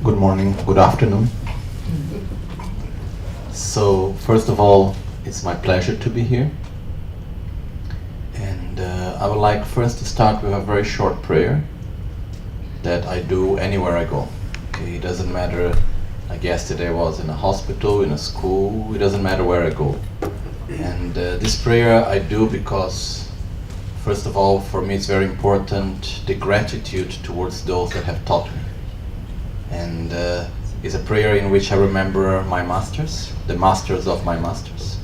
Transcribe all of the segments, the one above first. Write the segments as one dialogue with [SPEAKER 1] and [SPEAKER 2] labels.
[SPEAKER 1] Good morning, good afternoon. So, first of all, it's my pleasure to be here. And I would like first to start with a very short prayer that I do anywhere I go. Okay, it doesn't matter, like yesterday I was in a hospital, in a school, it doesn't matter where I go. And this prayer I do because, first of all, for me it's very important the gratitude towards those that have taught me. And it's a prayer in which I remember my masters, the masters of my masters.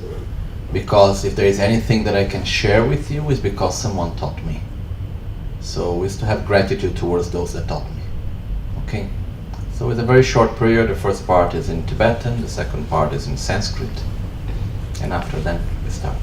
[SPEAKER 1] Because if there is anything that I can share with you, it's because someone taught me. So it's to have gratitude towards those that taught me. Okay? So it's a very short prayer. The first part is in Tibetan, the second part is in Sanskrit. And after that, we start.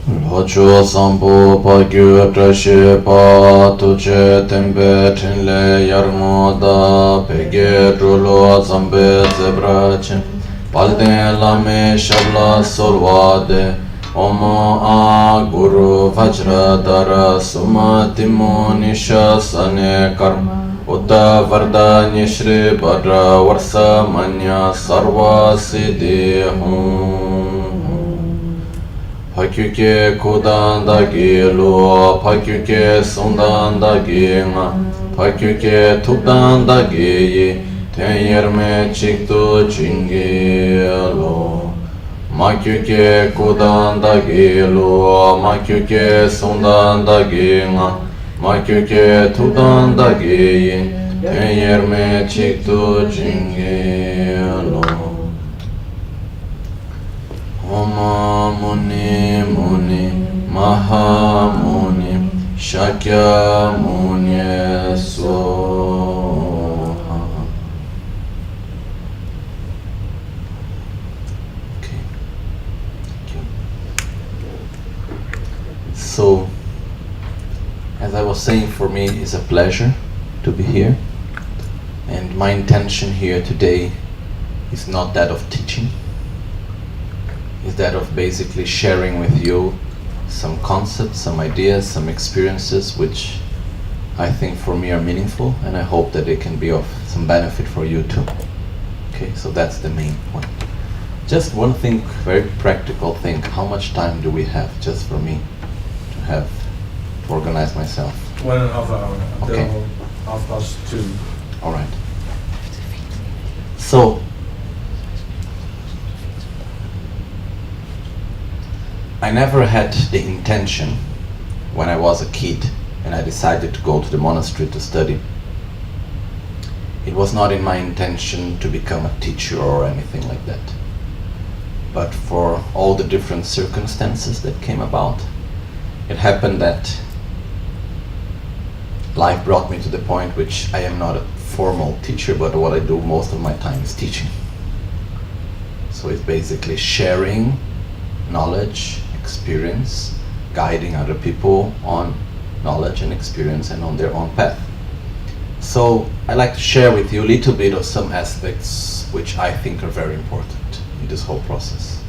[SPEAKER 1] Locho sampo pa gyu trashe pa tuche tembe trinle yarmo da pege trulo zambe zebrachen palden lame shabla solvade omo a guru vajra dara suma timo nisha sane karma uta varda nishri badra varsa manya sarva siddhi hum Pakyuke kudandagi lo, pakyuke sundandagi nga, pakyuke tupdandagi yi, ten yerme chiktu chingi lo. Makyuke kudandagi lo, makyuke sundandagi nga, makyuke tupdandagi yi, ten yerme chiktu chingi lo. Oma Muni Muni Maha Muni Shakya Muni Swaha. Okay. Thank you. So, as I was saying, for me it's a pleasure to be here. And my intention here today is not that of teaching. Is that of basically sharing with you some concepts, some ideas, some experiences which I think for me are meaningful, and I hope that they can be of some benefit for you too. Okay, so that's the main point. Just one thing, very practical thing, how much time do we have just for me to organize myself?
[SPEAKER 2] 1.5 hours
[SPEAKER 1] Okay.
[SPEAKER 2] until 2:30.
[SPEAKER 1] All right. So, I never had the intention when I was a kid and I decided to go to the monastery to study. It was not in my intention to become a teacher or anything like that. But for all the different circumstances that came about, it happened that life brought me to the point which I am not a formal teacher, but what I do most of my time is teaching. So it's basically sharing knowledge, experience, guiding other people on knowledge and experience and on their own path. So I like to share with you a little bit of some aspects which I think are very important in this whole process.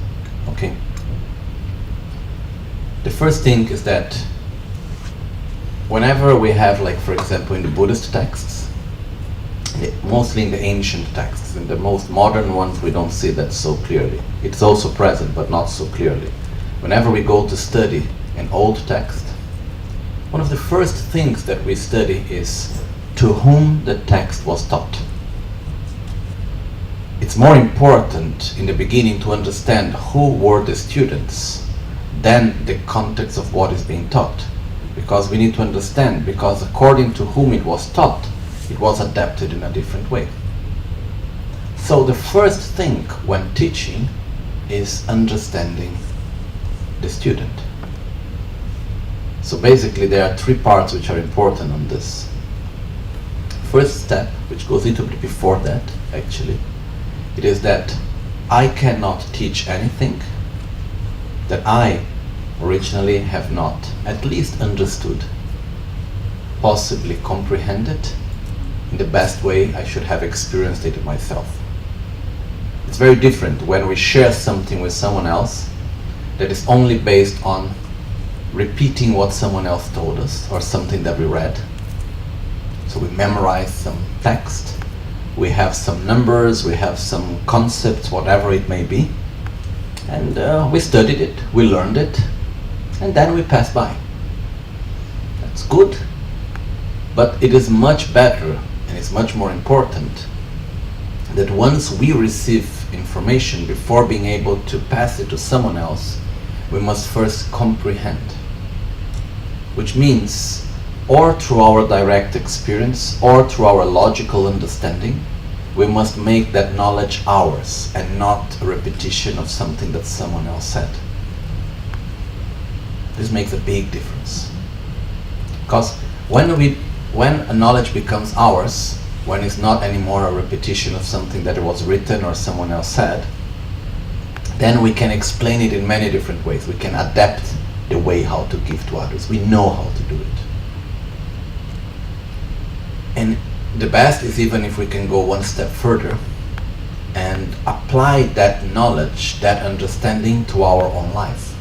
[SPEAKER 1] Okay? The first thing is that whenever we have, like for example in the Buddhist texts, mostly in the ancient texts, in the most modern ones we don't see that so clearly. It's also present but not so clearly. Whenever we go to study an old text, one of the first things that we study is to whom the text was taught. It's more important in the beginning to understand who were the students than the context of what is being taught. Because we need to understand, because according to whom it was taught, it was adapted in a different way. So the first thing when teaching is understanding the student. So basically there are 3 parts which are important on this. First step, which goes a little bit before that actually, it is that I cannot teach anything that I originally have not at least understood, possibly comprehended in the best way I should have experienced it myself. It's very different when we share something with someone else that is only based on repeating what someone else told us or something that we read. So we memorize some text, we have some numbers, we have some concepts, whatever it may be, and we studied it, we learned it, and then we pass by. That's good, but it is much better and it's much more important that once we receive information, before being able to pass it to someone else, we must first comprehend. Which means, or through our direct experience, or through our logical understanding, we must make that knowledge ours and not a repetition of something that someone else said. This makes a big difference. Because when a knowledge becomes ours, when it's not anymore a repetition of something that was written or someone else said, then we can explain it in many different ways. We can adapt the way how to give to others. We know how to do it. And the best is even if we can go one step further and apply that knowledge, that understanding to our own life.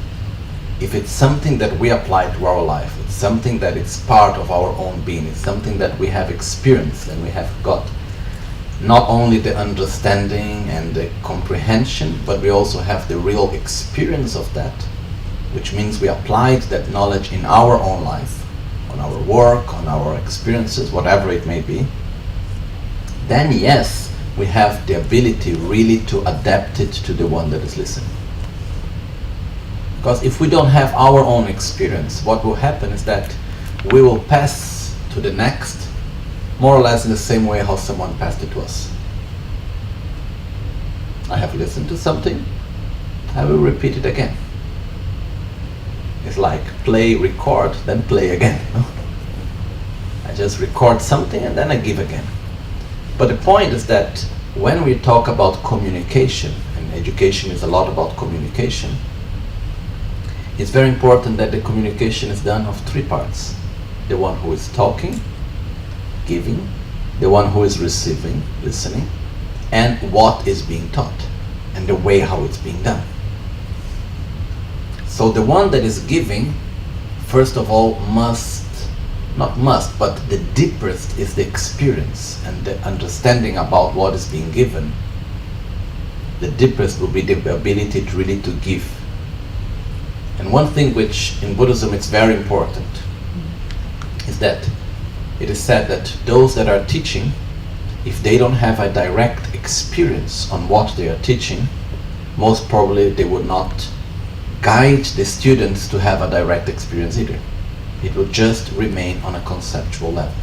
[SPEAKER 1] If it's something that we apply to our life, it's something that is part of our own being, it's something that we have experienced and we have got not only the understanding and the comprehension, but we also have the real experience of that, which means we applied that knowledge in our own life, on our work, on our experiences, whatever it may be, then yes, we have the ability really to adapt it to the one that is listening. Because if we don't have our own experience, what will happen is that we will pass to the next more or less in the same way how someone passed it to us. I have listened to something, I will repeat it again. It's like play, record, then play again. I just record something and then I give again. But the point is that when we talk about communication, and education is a lot about communication, it's very important that the communication is done of three parts. The one who is talking, giving, the one who is receiving, listening, and what is being taught, and the way how it's being done. So the one that is giving, first of all, but the deepest is the experience and the understanding about what is being given. The deepest will be the ability to really to give. And one thing which in Buddhism is very important is that it is said that those that are teaching, if they don't have a direct experience on what they are teaching, most probably they would not guide the students to have a direct experience either. It will just remain on a conceptual level.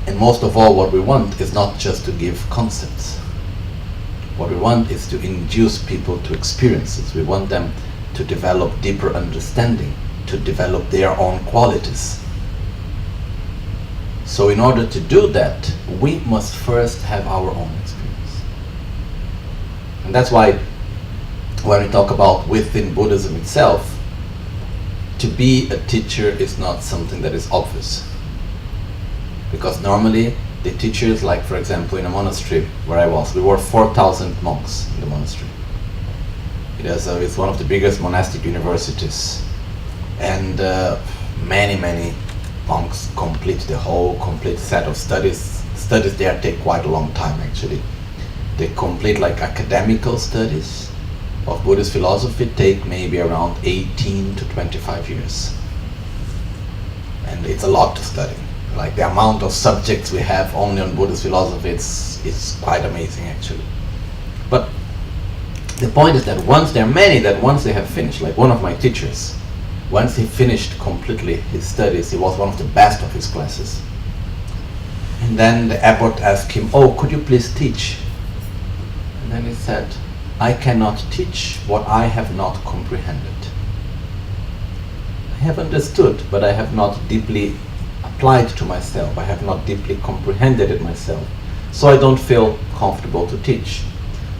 [SPEAKER 1] And most of all, what we want is not just to give concepts. What we want is to induce people to experiences. We want them to develop deeper understanding, to develop their own qualities. So in order to do that, we must first have our own experience. And that's why when we talk about within Buddhism itself, to be a teacher is not something that is obvious. Because normally the teachers, like for example in a monastery where I was, we were 4,000 monks in the monastery. It's one of the biggest monastic universities, and many monks complete the whole complete set of studies. Studies there take quite a long time actually. They complete like academical studies of Buddhist philosophy take maybe around 18 to 25 years. And it's a lot to study. Like the amount of subjects we have only on Buddhist philosophy, it's quite amazing actually. But the point is that once there are many that once they have finished, like one of my teachers, once he finished completely his studies, he was one of the best of his classes. And then the abbot asked him, "Oh, could you please teach?" And then he said, "I cannot teach what I have not comprehended. I have understood, but I have not deeply applied to myself. I have not deeply comprehended it myself. So I don't feel comfortable to teach."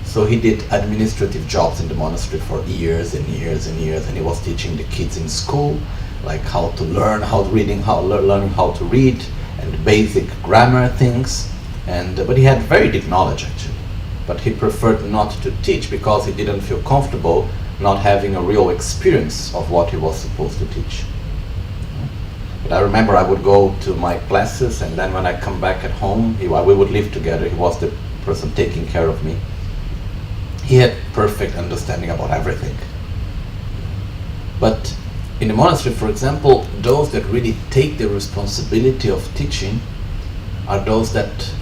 [SPEAKER 1] So he did administrative jobs in the monastery for years and years and years, and he was teaching the kids in school, like how to learn, learning how to read, and basic grammar things. But he had very deep knowledge actually. But he preferred not to teach because he didn't feel comfortable not having a real experience of what he was supposed to teach. But I remember I would go to my classes, and then when I come back at home, we would live together. He was the person taking care of me. He had perfect understanding about everything. But in the monastery, for example, those that really take the responsibility of teaching are those that,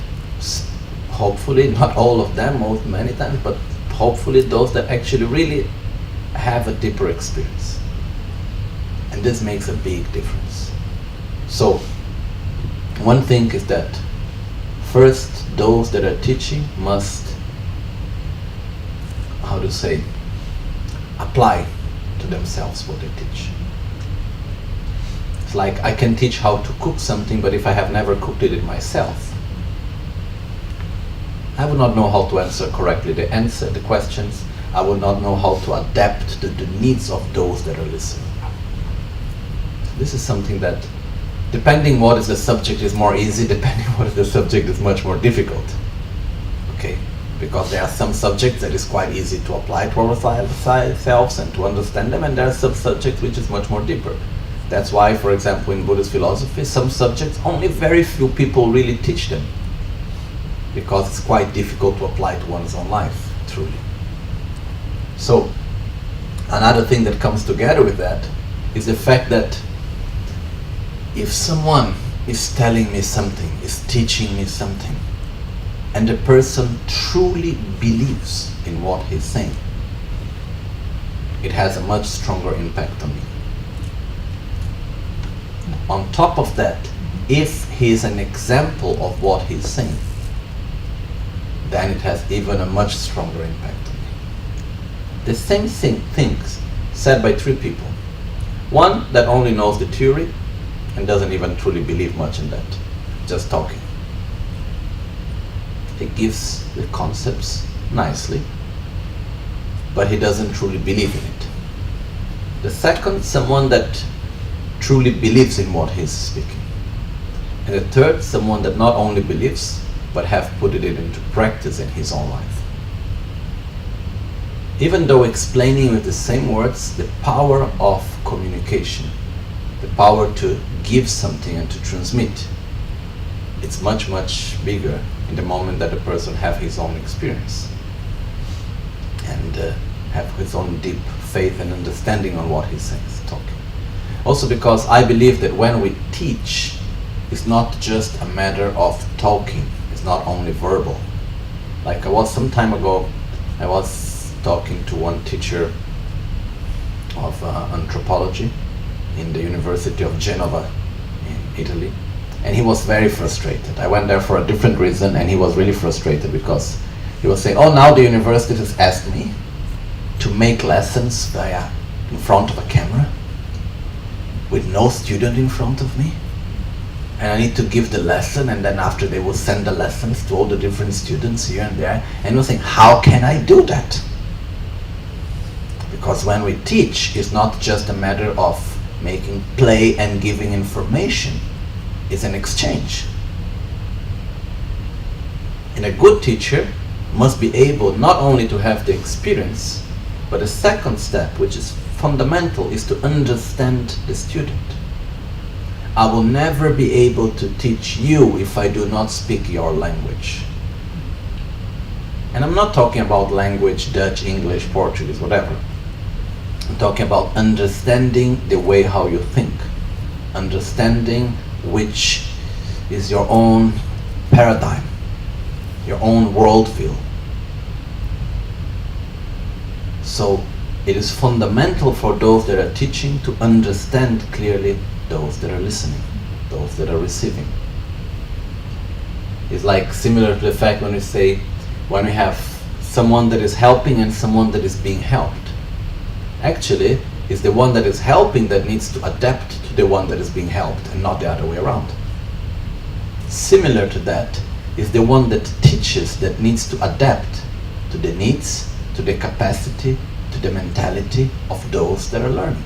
[SPEAKER 1] hopefully, not all of them, many times, but hopefully those that actually really have a deeper experience. And this makes a big difference. So, one thing is that first, those that are teaching must, how to say, apply to themselves what they teach. It's like I can teach how to cook something, but if I have never cooked it myself, I would not know how to answer correctly the questions. I would not know how to adapt to the needs of those that are listening. This is something that, depending what is the subject, is more easy. Depending what is the subject, is much more difficult. Okay, because there are some subjects that is quite easy to apply to ourselves and to understand them, and there are some subjects which is much more deeper. That's why, for example, in Buddhist philosophy, some subjects only very few people really teach them, because it's quite difficult to apply to one's own life, truly. So, another thing that comes together with that is the fact that if someone is telling me something, is teaching me something, and the person truly believes in what he's saying, it has a much stronger impact on me. On top of that, if he is an example of what he's saying, then it has even a much stronger impact on me. The same things said by three people. One that only knows the theory and doesn't even truly believe much in that, just talking. He gives the concepts nicely, but he doesn't truly believe in it. The second, someone that truly believes in what he's speaking. And the third, someone that not only believes, but have put it into practice in his own life. Even though explaining with the same words, the power of communication, the power to give something and to transmit, it's much, much bigger in the moment that the person have his own experience and have his own deep faith and understanding on what he says, talking. Also because I believe that when we teach, it's not just a matter of talking, it's not only verbal. Like some time ago, I was talking to one teacher of anthropology in the University of Genova in Italy, and he was very frustrated. I went there for a different reason, and he was really frustrated because he was saying, oh, now the university has asked me to make lessons in front of a camera with no student in front of me, and I need to give the lesson, and then after they will send the lessons to all the different students here and there. And he was saying, how can I do that? Because when we teach, it's not just a matter of making play and giving information. It's an exchange. And a good teacher must be able not only to have the experience, but the second step, which is fundamental, is to understand the student. I will never be able to teach you if I do not speak your language. And I'm not talking about language, Dutch, English, Portuguese, whatever. I'm talking about understanding the way how you think, understanding which is your own paradigm, your own worldview. So it is fundamental for those that are teaching to understand clearly those that are listening, those that are receiving. It's like similar to the fact when we say, when we have someone that is helping and someone that is being helped. Actually, it's the one that is helping that needs to adapt to the one that is being helped, and not the other way around. Similar to that is the one that teaches that needs to adapt to the needs, to the capacity, to the mentality of those that are learning.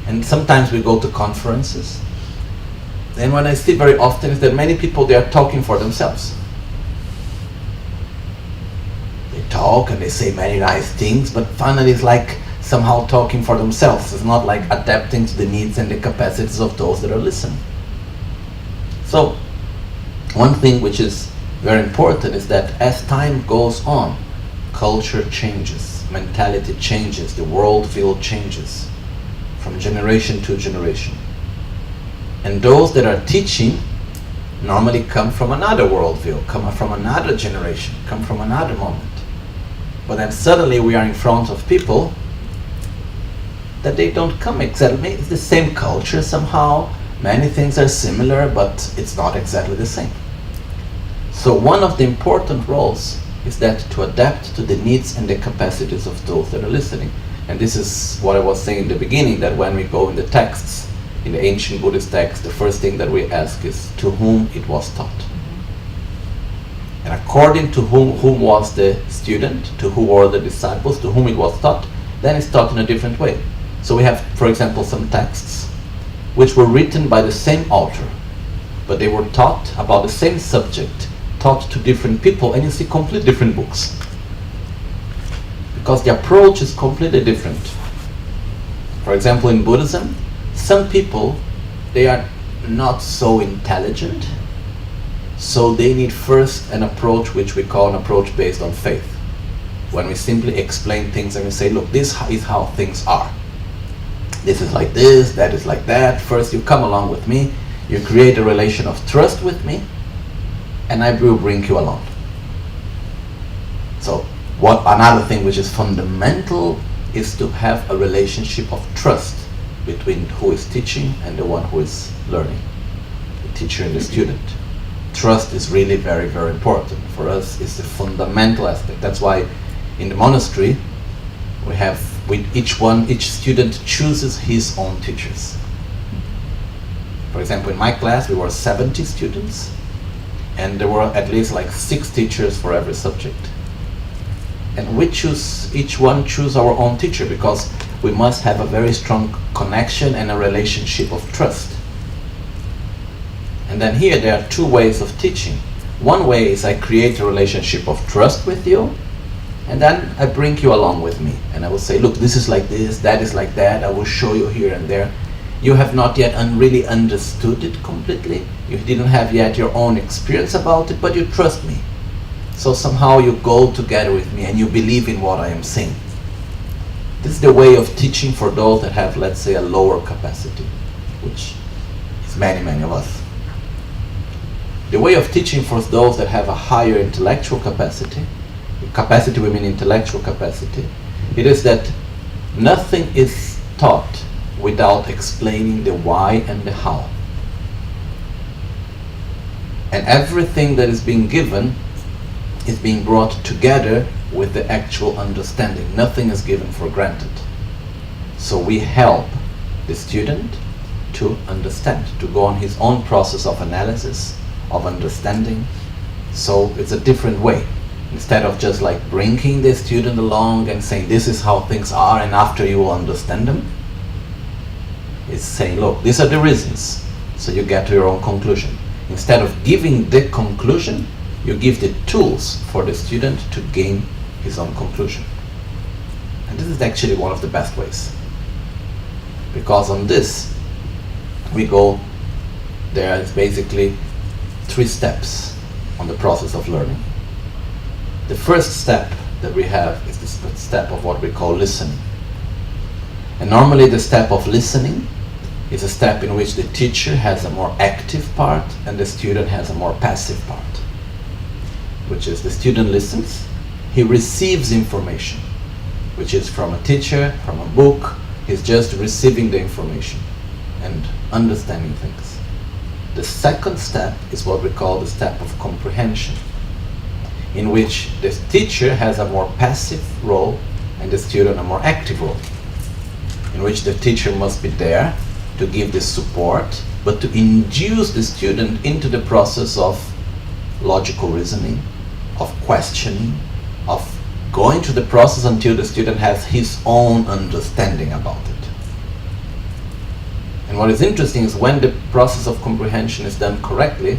[SPEAKER 1] And sometimes we go to conferences, and what I see very often is that many people, they are talking for themselves. They talk and they say many nice things, but finally it's like somehow talking for themselves. It's not like adapting to the needs and the capacities of those that are listening. So, one thing which is very important is that as time goes on, culture changes, mentality changes, the worldview changes from generation to generation. And those that are teaching normally come from another worldview, come from another generation, come from another moment. But then suddenly we are in front of people that they don't come exactly, it's the same culture somehow, many things are similar, but it's not exactly the same. So one of the important roles is that to adapt to the needs and the capacities of those that are listening. And this is what I was saying in the beginning, that when we go in the texts, in the ancient Buddhist texts, the first thing that we ask is to whom it was taught. And according to whom was the student, to who were the disciples, to whom it was taught, then it's taught in a different way. So we have, for example, some texts which were written by the same author, but they were taught about the same subject, taught to different people, and you see completely different books. Because the approach is completely different. For example, in Buddhism, some people, they are not so intelligent, so they need first an approach which we call an approach based on faith. When we simply explain things and we say, look, this is how things are. This is like this, that is like that. First you come along with me, you create a relation of trust with me, and I will bring you along. So another thing which is fundamental is to have a relationship of trust between who is teaching and the one who is learning, the teacher and the student. Trust is really very, very important. For us, it's a fundamental aspect. That's why in the monastery, we have, with each student chooses his own teachers. For example, in my class, we were 70 students, and there were at least like 6 teachers for every subject. And we choose, each one choose our own teacher, because we must have a very strong connection and a relationship of trust. And then here there are 2 ways of teaching. One way is I create a relationship of trust with you, and then I bring you along with me. And I will say, look, this is like this, that is like that, I will show you here and there. You have not yet really understood it completely. You didn't have yet your own experience about it, but you trust me. So somehow you go together with me and you believe in what I am saying. This is the way of teaching for those that have, let's say, a lower capacity, which is many, many of us. The way of teaching for those that have a higher intellectual capacity, we mean intellectual capacity, it is that nothing is taught without explaining the why and the how. And everything that is being given is being brought together with the actual understanding. Nothing is given for granted. So we help the student to understand, to go on his own process of analysis, of understanding. So it's a different way. Instead of just like bringing the student along and saying this is how things are and after you will understand them, it's saying, look, these are the reasons, so you get to your own conclusion. Instead of giving the conclusion, you give the tools for the student to gain his own conclusion. And this is actually one of the best ways, because on this we go, there is basically 3 steps on the process of learning. The first step that we have is the step of what we call listening. And normally the step of listening is a step in which the teacher has a more active part and the student has a more passive part. Which is the student listens, he receives information, which is from a teacher, from a book, he's just receiving the information and understanding things. The second step is what we call the step of comprehension, in which the teacher has a more passive role and the student a more active role, in which the teacher must be there to give the support, but to induce the student into the process of logical reasoning, of questioning, of going through the process until the student has his own understanding about it. And what is interesting is when the process of comprehension is done correctly,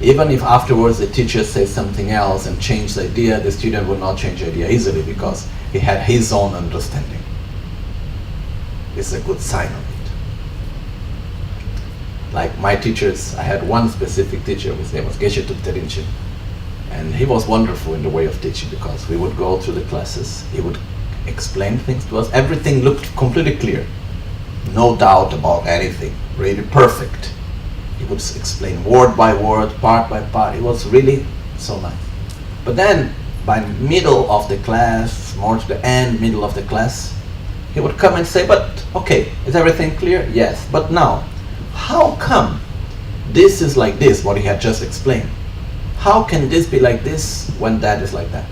[SPEAKER 1] Even if afterwards the teacher says something else and change the idea, the student will not change the idea easily because he had his own understanding. This is a good sign of it. Like my teachers, I had one specific teacher, his name was Gangchen, and he was wonderful in the way of teaching because we would go through the classes, he would explain things to us, everything looked completely clear. No doubt about anything, really perfect. He would explain word by word, part by part. It was really so nice. But then, by middle of the class, more to the end, middle of the class, he would come and say, but okay, is everything clear? Yes, but now, how come this is like this, what he had just explained? How can this be like this when that is like that?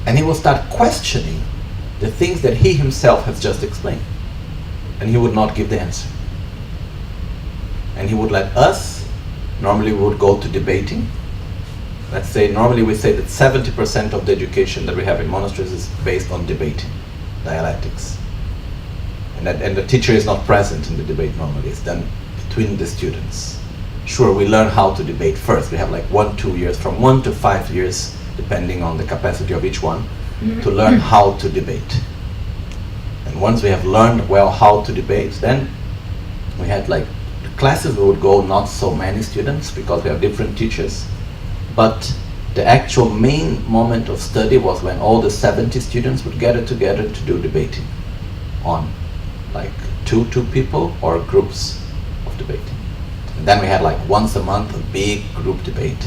[SPEAKER 1] And he will start questioning the things that he himself has just explained. And he would not give the answer. And he would let us, normally we would go to debating. Let's say, normally we say that 70% of the education that we have in monasteries is based on debating, dialectics. And the teacher is not present in the debate normally, it's done between the students. Sure, we learn how to debate first. We have like 1-2 years, from 1 to 5 years, depending on the capacity of each one, to learn how to debate. And once we have learned well how to debate, then we had like classes we would go not so many students because we have different teachers, but the actual main moment of study was when all the 70 students would gather together to do debating on like two people or groups of debating. And then we had like once a month a big group debate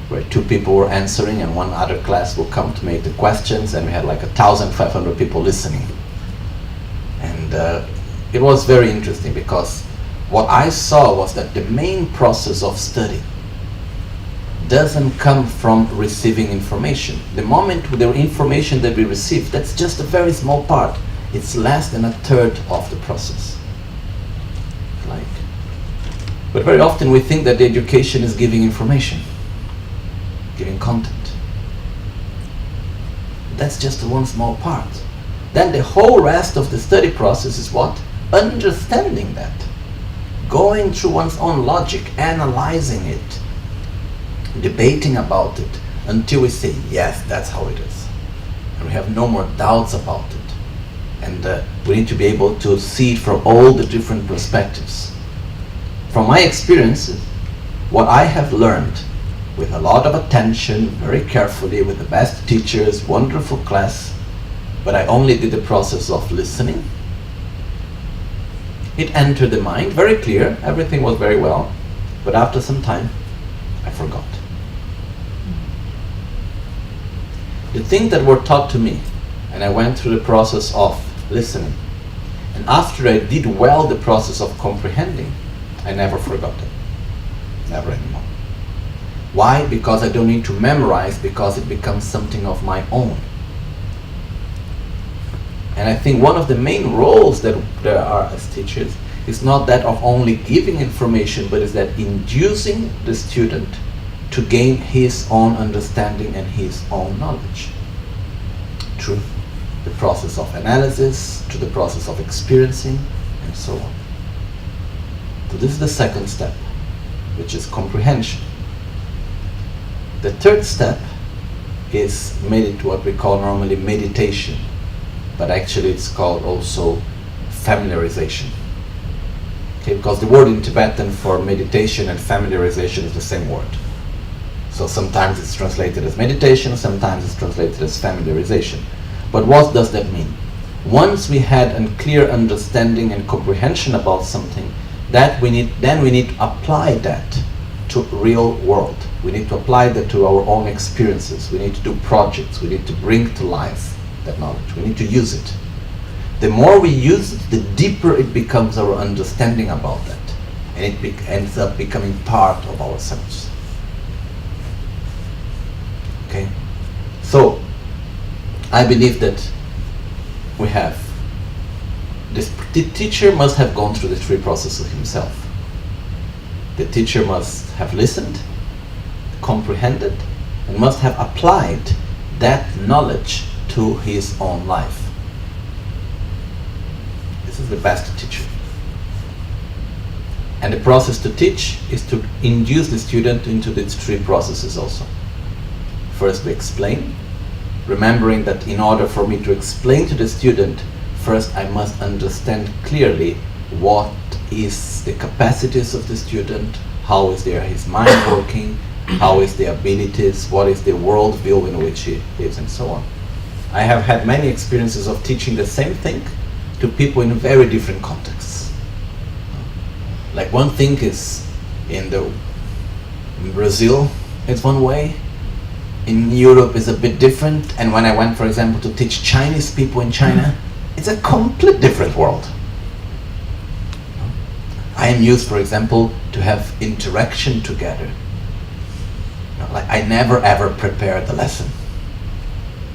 [SPEAKER 1] where 2 people were answering and one other class would come to make the questions, and we had like 1,500 people listening. And it was very interesting because what I saw was that the main process of study doesn't come from receiving information. The moment with the information that we receive, that's just a very small part. It's less than 1/3 of the process. But very often we think that the education is giving information, giving content. That's just one small part. Then the whole rest of the study process is what? Understanding that. Going through one's own logic, analyzing it, debating about it, until we say, yes, that's how it is. And we have no more doubts about it. And we need to be able to see it from all the different perspectives. From my experiences, what I have learned with a lot of attention, very carefully, with the best teachers, wonderful class, but I only did the process of listening. It entered the mind, very clear, everything was very well, but after some time, I forgot. The things that were taught to me, and I went through the process of listening, and after I did well the process of comprehending, I never forgot it. Never anymore. Why? Because I don't need to memorize, because it becomes something of my own. And I think one of the main roles that there are as teachers is not that of only giving information, but is that inducing the student to gain his own understanding and his own knowledge through the process of analysis, through the process of experiencing, and so on. So this is the second step, which is comprehension. The third step is what we call normally meditation, but actually it's called also familiarization. Okay, because the word in Tibetan for meditation and familiarization is the same word. So sometimes it's translated as meditation, sometimes it's translated as familiarization. But what does that mean? Once we had a clear understanding and comprehension about something, then we need to apply that to real world. We need to apply that to our own experiences. We need to do projects. We need to bring to life that knowledge. We need to use it. The more we use it, the deeper it becomes our understanding about that. And it ends up becoming part of ourselves. Okay? So, I believe that we have the teacher must have gone through the 3 processes himself. The teacher must have listened, comprehended, and must have applied that knowledge to his own life. This is the best teacher. And the process to teach is to induce the student into these three processes also. First, we explain, remembering that in order for me to explain to the student, first I must understand clearly what is the capacities of the student, how is his mind working, how is the abilities, what is the worldview in which he lives, and so on. I have had many experiences of teaching the same thing to people in very different contexts. Like one thing is in Brazil, it's one way. In Europe is a bit different, and when I went, for example, to teach Chinese people in China, it's a complete different world. I am used, for example, to have interaction together. Like I never ever prepare the lesson.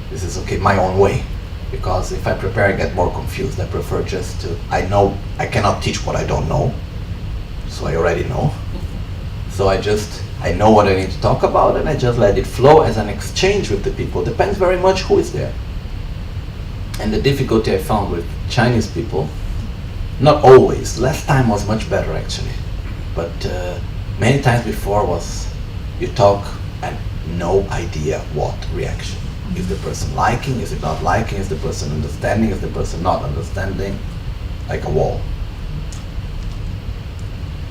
[SPEAKER 1] This is okay, my own way, because if I prepare, I get more confused. I prefer just to, I know I cannot teach what I don't know, so I already know. So I know what I need to talk about, and I just let it flow as an exchange with the people. Depends very much who is there. And the difficulty I found with Chinese people, not always, last time was much better actually, but many times before was you talk and no idea what reaction. Is the person liking, is it not liking, is the person understanding, is the person not understanding, like a wall.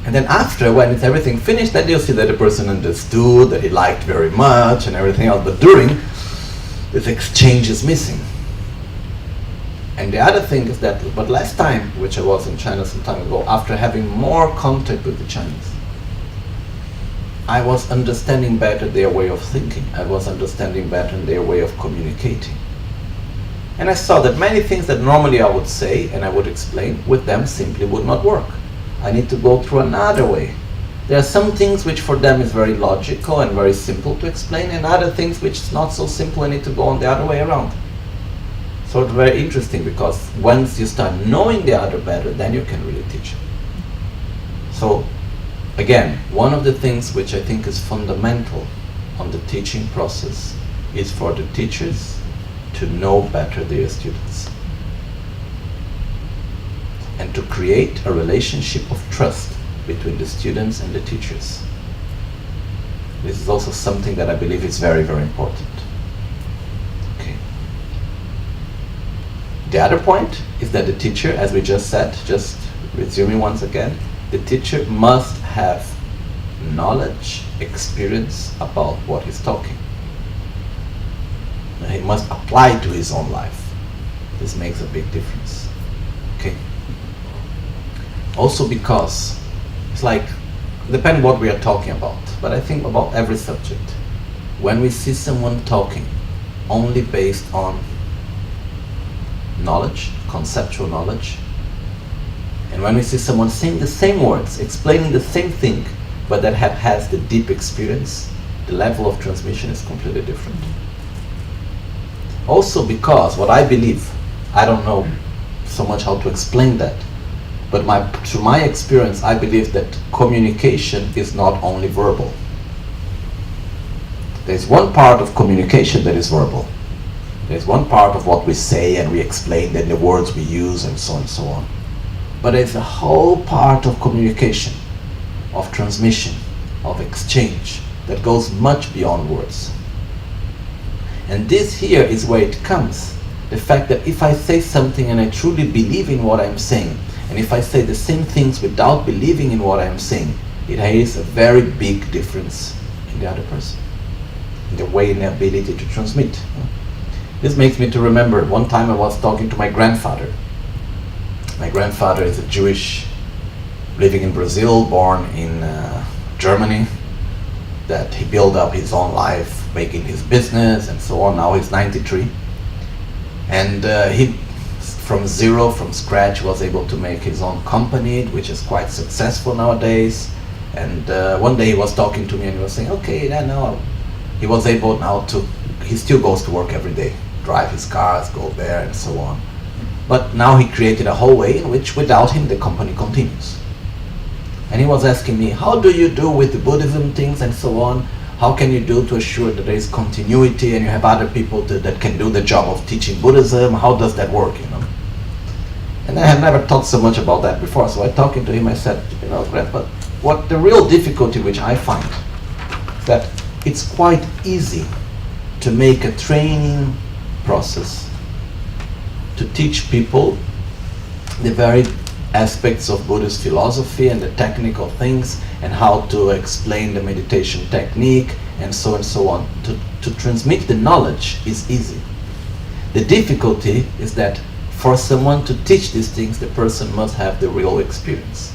[SPEAKER 1] And then after, when it's everything finished, then you'll see that the person understood, that he liked very much and everything else, but during, this exchange is missing. And the other thing is that, but last time, which I was in China some time ago, after having more contact with the Chinese, I was understanding better their way of thinking. I was understanding better their way of communicating. And I saw that many things that normally I would say and I would explain, with them simply would not work. I need to go through another way. There are some things which for them is very logical and very simple to explain, and other things which is not so simple, I need to go on the other way around. So it's very interesting, because once you start knowing the other better, then you can really teach. So again, one of the things which I think is fundamental on the teaching process is for the teachers to know better their students and to create a relationship of trust between the students and the teachers. This is also something that I believe is very, very important. Okay. The other point is that the teacher, as we just said, just resuming once again, the teacher must have knowledge, experience about what he's talking. He must apply to his own life. This makes a big difference. Okay. Also because it's like, depends what we are talking about, but I think about every subject. When we see someone talking only based on knowledge, conceptual knowledge, and when we see someone saying the same words, explaining the same thing, but that has the deep experience, the level of transmission is completely different. Also because what I believe, I don't know so much how to explain that, but through my experience, I believe that communication is not only verbal. There's one part of communication that is verbal. There's one part of what we say and we explain, and the words we use and so on and so on. But there's a whole part of communication, of transmission, of exchange, that goes much beyond words. And this here is where it comes. The fact that if I say something and I truly believe in what I'm saying, and if I say the same things without believing in what I'm saying, it has a very big difference in the other person, in the way and the ability to transmit. This makes me to remember one time I was talking to my grandfather. My grandfather is a Jewish, living in Brazil, born in Germany, that he built up his own life, making his business and so on. Now he's 93. And he, from zero, from scratch, was able to make his own company, which is quite successful nowadays. And one day he was talking to me and he was saying, okay, now he was able now to, he still goes to work every day, drive his cars, go there and so on. But now he created a whole way in which without him the company continues. And he was asking me, how do you do with the Buddhism things and so on? How can you do to assure that there is continuity and you have other people that can do the job of teaching Buddhism? How does that work, you know? And I had never thought so much about that before. So I talking to him, I said, you know, Grandpa, what the real difficulty which I find is that it's quite easy to make a training process to teach people the very aspects of Buddhist philosophy and the technical things and how to explain the meditation technique and so on. To transmit the knowledge is easy. The difficulty is that for someone to teach these things, the person must have the real experience.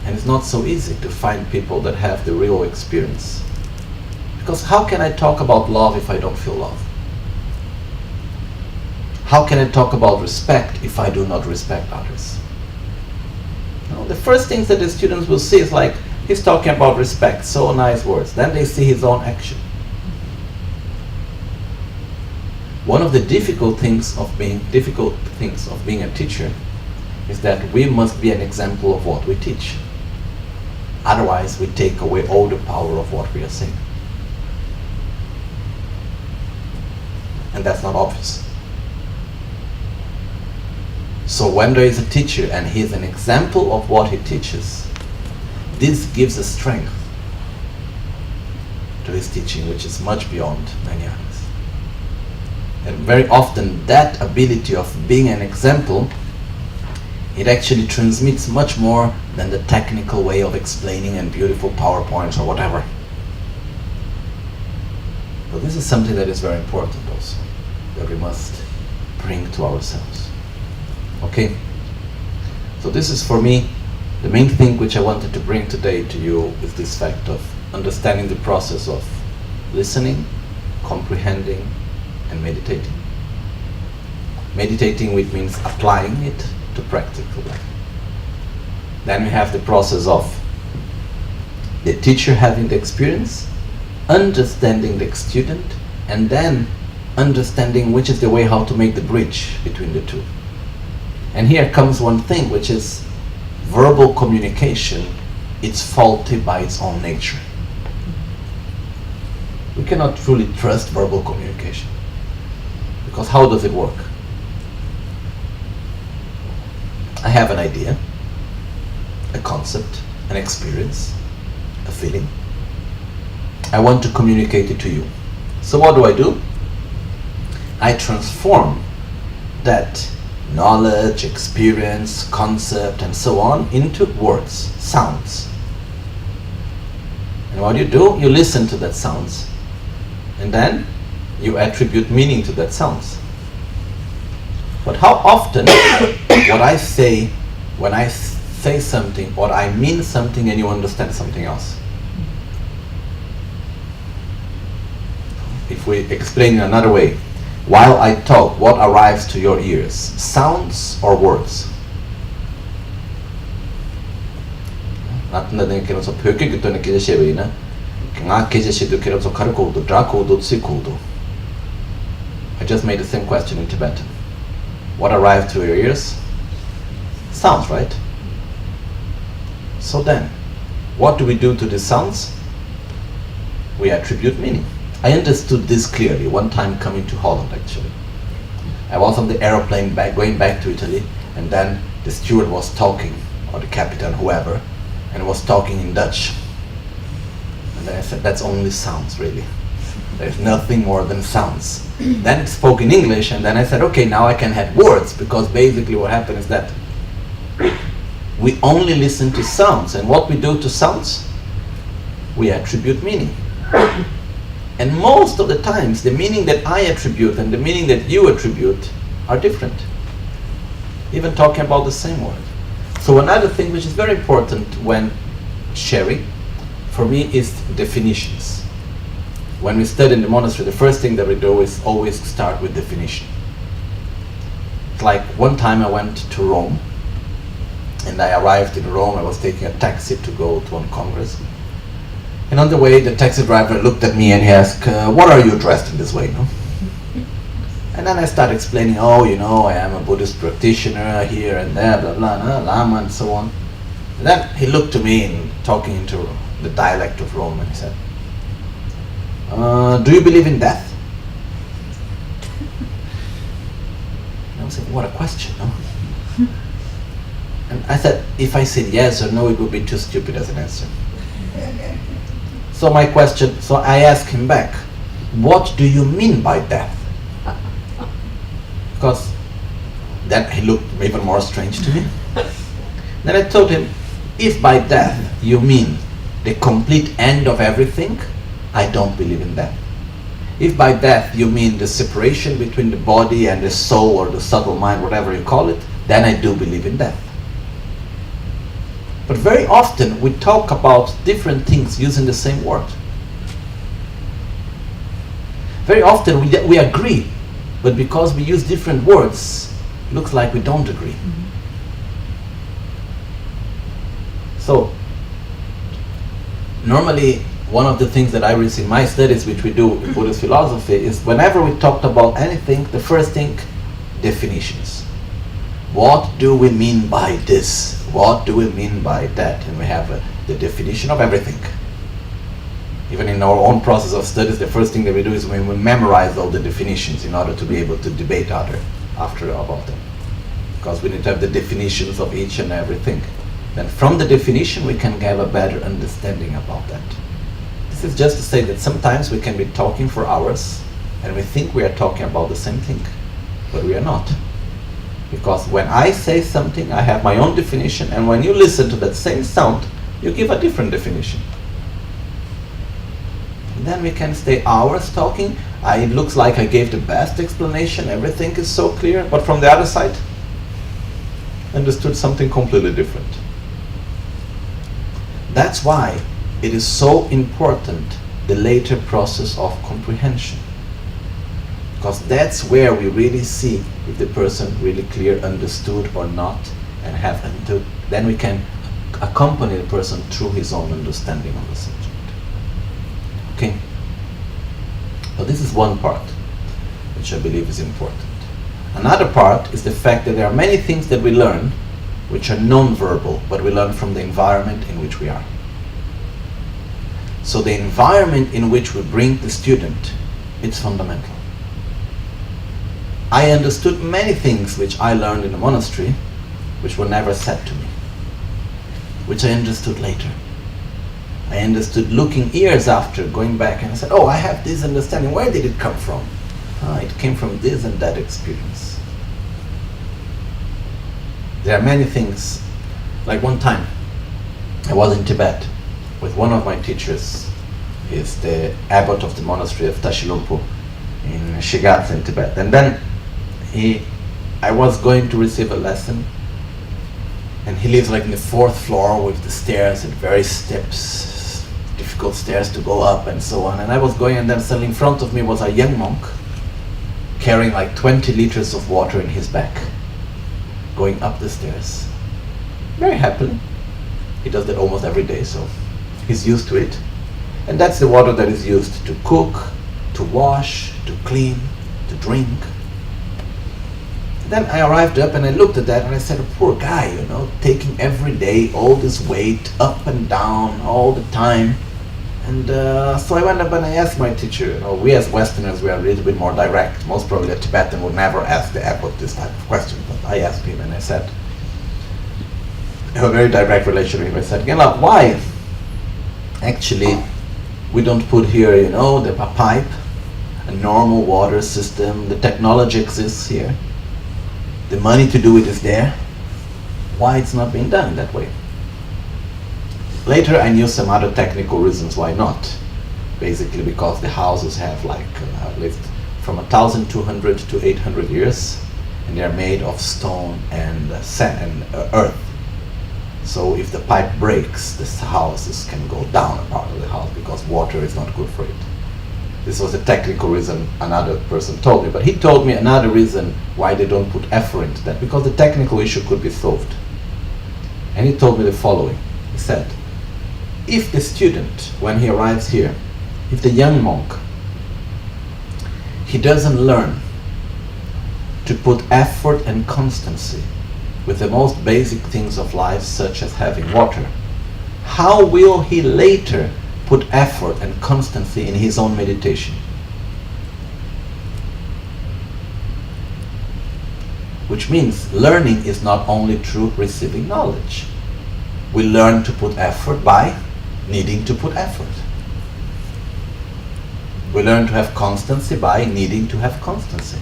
[SPEAKER 1] And it's not so easy to find people that have the real experience. Because how can I talk about love if I don't feel love? How can I talk about respect if I do not respect others? You know, the first things that the students will see is like, he's talking about respect, so nice words. Then they see his own action. One of the difficult things of being a teacher is that we must be an example of what we teach. Otherwise, we take away all the power of what we are saying. And that's not obvious. So when there is a teacher and he is an example of what he teaches, this gives a strength to his teaching, which is much beyond many others. And very often that ability of being an example, it actually transmits much more than the technical way of explaining and beautiful PowerPoints or whatever. But this is something that is very important also, that we must bring to ourselves. Okay? So this is for me, the main thing which I wanted to bring today to you is this fact of understanding the process of listening, comprehending, and meditating. Meditating, which means applying it to practical life. Then we have the process of the teacher having the experience, understanding the student, and then understanding which is the way how to make the bridge between the two. And here comes one thing, which is verbal communication. It's faulty by its own nature. We cannot truly trust verbal communication. Because how does it work? I have an idea, a concept, an experience, a feeling. I want to communicate it to you. So what do? I transform that knowledge, experience, concept, and so on into words, sounds. And what do? You listen to that sounds, and then you attribute meaning to that sounds. But how often what I say, when I say something, or I mean something and you understand something else? If we explain in another way, while I talk, what arrives to your ears? Sounds or words? I just made the same question in Tibetan. What arrived to your ears? Sounds, right? So then, what do we do to the sounds? We attribute meaning. I understood this clearly one time coming to Holland, actually. I was on the aeroplane going back to Italy, and then the steward was talking, or the captain, whoever, and was talking in Dutch. And then I said, that's only sounds, really. There's nothing more than sounds. Then it spoke in English, and then I said, okay, now I can have words, because basically what happened is that we only listen to sounds, and what we do to sounds, we attribute meaning. And most of the times, the meaning that I attribute and the meaning that you attribute are different. Even talking about the same word. So another thing which is very important when sharing, for me, is definitions. When we study in the monastery, the first thing that we do is always start with definition. It's like one time I went to Rome, and I arrived in Rome. I was taking a taxi to go to one congress. And on the way, the taxi driver looked at me and he asked, what are you dressed in this way, no? And then I started explaining, oh, you know, I am a Buddhist practitioner here and there, blah, blah, blah, Lama and so on. And then he looked to me and talking into the dialect of Rome, and he said, do you believe in death? And I was like, what a question, no? And I said, if I said yes or no, it would be too stupid as an answer. So I asked him back, what do you mean by death? Because then he looked even more strange to me. Then I told him, if by death you mean the complete end of everything, I don't believe in that. If by death you mean the separation between the body and the soul or the subtle mind, whatever you call it, then I do believe in death. But very often we talk about different things using the same word. Very often we agree, but because we use different words, it looks like we don't agree. So, normally one of the things that I read in my studies, which we do in Buddhist philosophy, is whenever we talked about anything, the first thing, definitions. What do we mean by this? What do we mean by that? And we have the definition of everything. Even in our own process of studies, the first thing that we do is we memorize all the definitions in order to be able to debate after about them. Because we need to have the definitions of each and everything. Then from the definition we can have a better understanding about that. This is just to say that sometimes we can be talking for hours and we think we are talking about the same thing, but we are not. Because when I say something, I have my own definition, and when you listen to that same sound, you give a different definition. And then we can stay hours talking. It looks like I gave the best explanation, everything is so clear, but from the other side, understood something completely different. That's why it is so important, the later process of comprehension. Because that's where we really see if the person really clear understood or not, and then we can accompany the person through his own understanding of the subject. Okay? So this is one part which I believe is important. Another part is the fact that there are many things that we learn which are non-verbal, but we learn from the environment in which we are. So the environment in which we bring the student, it's fundamental. I understood many things which I learned in the monastery, which were never said to me, which I understood later. I understood looking years after, going back, and I said, oh, I have this understanding. Where did it come from? It came from this and that experience. There are many things. Like one time, I was in Tibet with one of my teachers. He's the abbot of the monastery of Tashilumpo in Shigatse in Tibet. And then I was going to receive a lesson, and he lives like in the 4th floor with the stairs and very steps, difficult stairs to go up and so on. And I was going, and then suddenly in front of me was a young monk carrying like 20 liters of water in his back, going up the stairs, very happily. He does that almost every day, so he's used to it. And that's the water that is used to cook, to wash, to clean, to drink. Then I arrived up and I looked at that and I said, a poor guy, taking every day all this weight up and down all the time. And so I went up and I asked my teacher, we as Westerners, we are a little bit more direct. Most probably a Tibetan would never ask the abbot this type of question, but I asked him and I said, I have a very direct relation with him. I said, why actually we don't put here, the pipe, a normal water system, the technology exists here. The money to do it is there. Why it's not being done that way? Later I knew some other technical reasons why not. Basically because the houses have lived from 1,200 to 800 years, and they are made of stone and sand and earth. So if the pipe breaks, the houses can go down a part of the house because water is not good for it. This was a technical reason another person told me, but he told me another reason why they don't put effort into that, because the technical issue could be solved. And he told me the following. He said, if the student, when he arrives here, if the young monk, he doesn't learn to put effort and constancy with the most basic things of life, such as having water, how will he later put effort and constancy in his own meditation? which means learning is not only through receiving knowledge. We learn to put effort by needing to put effort. We learn to have constancy by needing to have constancy.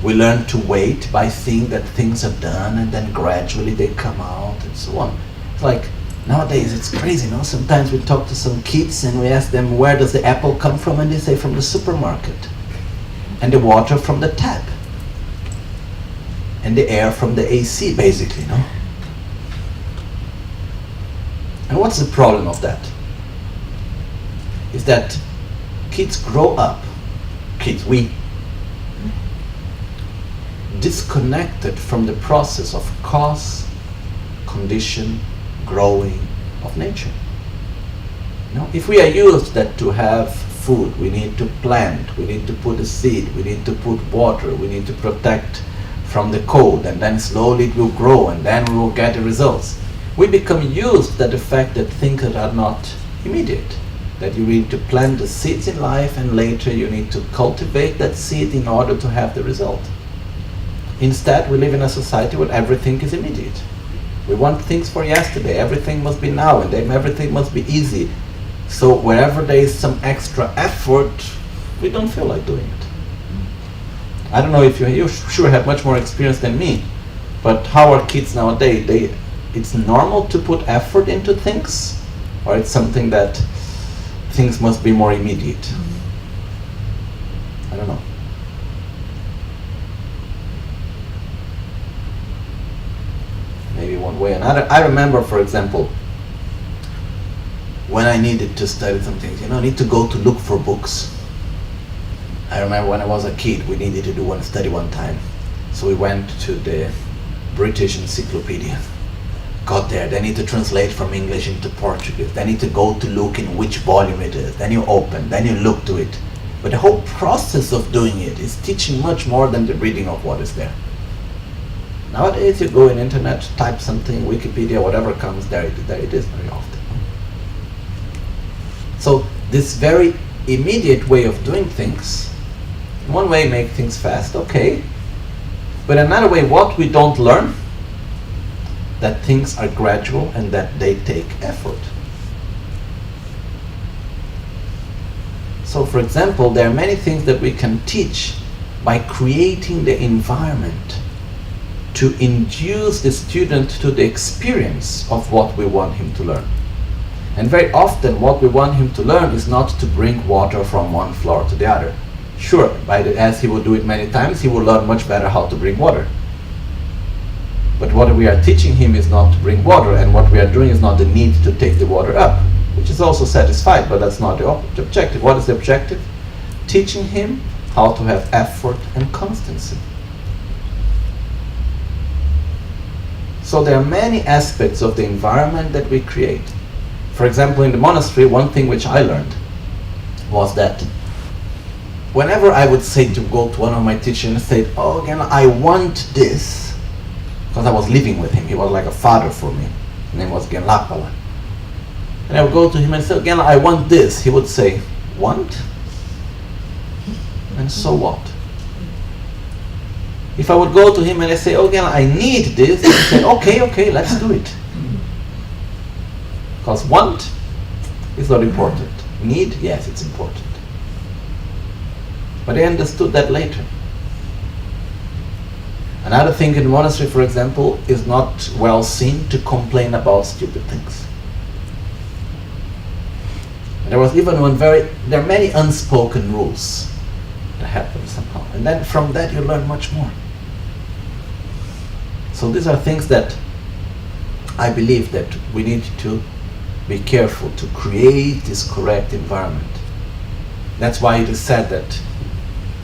[SPEAKER 1] We learn to wait by seeing that things are done and then gradually they come out and so on. It's like nowadays it's crazy, no? Sometimes we talk to some kids and we ask them, where does the apple come from? And they say, from the supermarket. And the water from the tap. And the air from the AC, basically, no? And what's the problem of that? Is that kids grow up, we, disconnected from the process of cause, condition, growing of nature. You know, if we are used that to have food, we need to plant, we need to put a seed, we need to put water, we need to protect from the cold, and then slowly it will grow and then we will get the results. We become used to the fact that things are not immediate, that you need to plant the seeds in life and later you need to cultivate that seed in order to have the result. Instead, we live in a society where everything is immediate. We want things for yesterday, everything must be now, and then everything must be easy. So wherever there is some extra effort, we don't feel like doing it. I don't know if you sure have much more experience than me, but how are kids nowadays? It's normal to put effort into things, or it's something that things must be more immediate? I don't know. Maybe one way or another. I remember, for example, when I needed to study some things, I need to go to look for books. I remember when I was a kid, we needed to do one study one time. So we went to the British Encyclopedia. Got there, they need to translate from English into Portuguese. They need to go to look in which volume it is. Then you open, then you look to it. But the whole process of doing it is teaching much more than the reading of what is there. Nowadays you go in internet, type something, Wikipedia, whatever comes, there it is very often. So this very immediate way of doing things, in one way make things fast, okay. But another way, what we don't learn, that things are gradual and that they take effort. So for example, there are many things that we can teach by creating the environment to induce the student to the experience of what we want him to learn. And very often what we want him to learn is not to bring water from one floor to the other. Sure, as he will do it many times, he will learn much better how to bring water. But what we are teaching him is not to bring water, and what we are doing is not the need to take the water up, which is also satisfied, but that's not the objective. What is the objective? Teaching him how to have effort and constancy. So there are many aspects of the environment that we create. For example, in the monastery, one thing which I learned was that whenever I would say to go to one of my teachers and say, oh, again, I want this, because I was living with him, he was like a father for me. His name was Genlapala. And I would go to him and say, again, I want this. He would say, want? And so what? If I would go to him and I say, oh, again, I need this, he would say, okay, let's do it. Because want is not important. Need, yes, it's important. But I understood that later. Another thing in the monastery, for example, is not well seen to complain about stupid things. There was even there are many unspoken rules that happen somehow. And then from that you learn much more. So these are things that I believe that we need to be careful to create this correct environment. That's why it is said that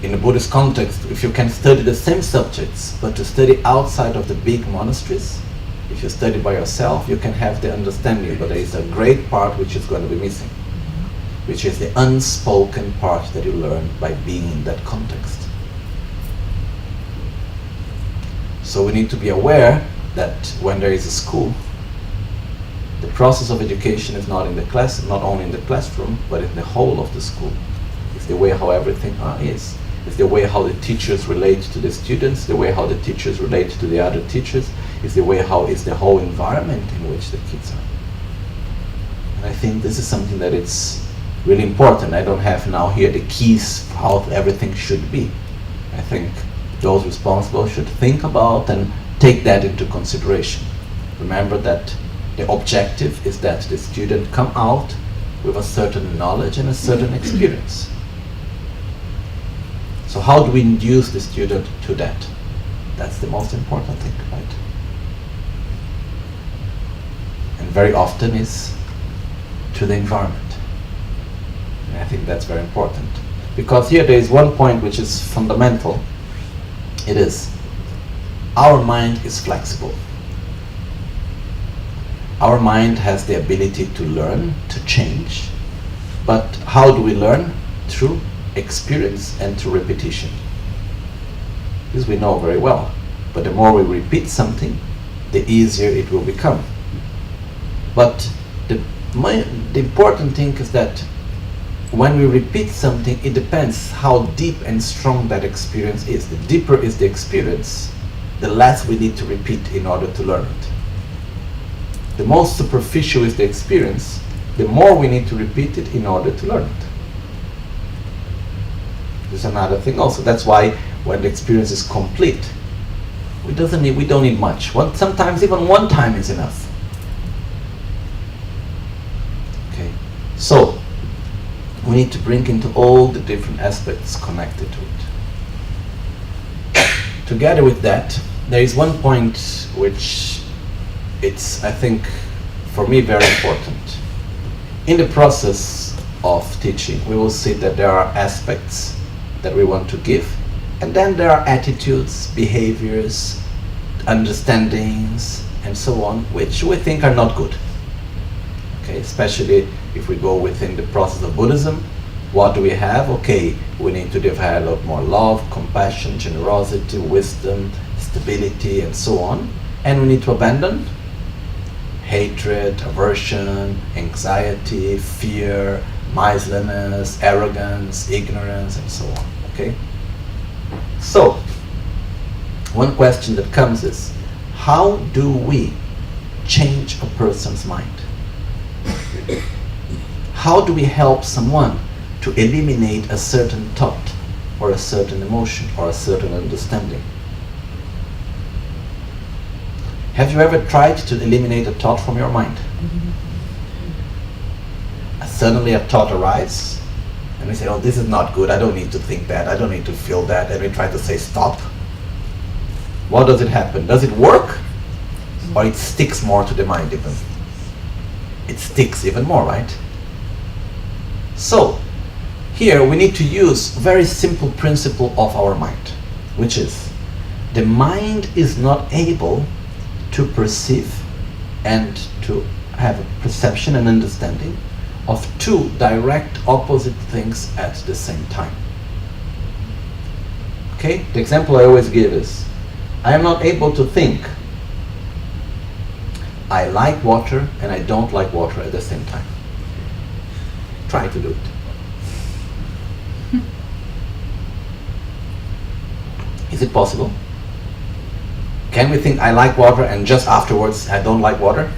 [SPEAKER 1] in the Buddhist context, if you can study the same subjects, but to study outside of the big monasteries, if you study by yourself, you can have the understanding, but there is a great part which is going to be missing, which is the unspoken part that you learn by being in that context. So we need to be aware that when there is a school, the process of education is not only in the classroom, but in the whole of the school. It's the way how everything is. it's the way how the teachers relate to the students, the way how the teachers relate to the other teachers, it's the way how is the whole environment in which the kids are. And I think this is something that it's really important. I don't have now here the keys for how everything should be. I think those responsible should think about and take that into consideration. Remember that the objective is that the student come out with a certain knowledge and a certain experience. So how do we induce the student to that? That's the most important thing, right? And very often is to the environment. And I think that's very important. Because here there is one point which is fundamental. It is, our mind is flexible. Our mind has the ability to learn, to change. But how do we learn? Through experience and through repetition. This we know very well. But the more we repeat something, the easier it will become. But the important thing is that when we repeat something, it depends how deep and strong that experience is. The deeper is the experience, the less we need to repeat in order to learn it. The most superficial is the experience, the more we need to repeat it in order to learn it. There's another thing also. That's why when the experience is complete, we don't need much. Sometimes even one time is enough. Okay, so we need to bring into all the different aspects connected to it. Together with that, there is one point which it's, I think, for me very important. In the process of teaching, we will see that there are aspects that we want to give, and then there are attitudes, behaviors, understandings, and so on, which we think are not good. Okay, especially if we go within the process of Buddhism, what do we have? Okay, we need to develop more love, compassion, generosity, wisdom, stability, and so on. And we need to abandon hatred, aversion, anxiety, fear, miserliness, arrogance, ignorance, and so on. Okay? So, one question that comes is, how do we change a person's mind? How do we help someone to eliminate a certain thought or a certain emotion or a certain understanding? Have you ever tried to eliminate a thought from your mind? Suddenly a thought arises and we say, oh, this is not good, I don't need to think that, I don't need to feel that, and we try to say stop. What does it happen? Does it work? Or it sticks more to the mind even? It sticks even more, right? So, here we need to use a very simple principle of our mind, which is, the mind is not able to perceive and to have a perception and understanding of two direct opposite things at the same time. Okay? The example I always give is, I am not able to think I like water and I don't like water at the same time. Try to do it. Is it possible? Can we think I like water and just afterwards I don't like water?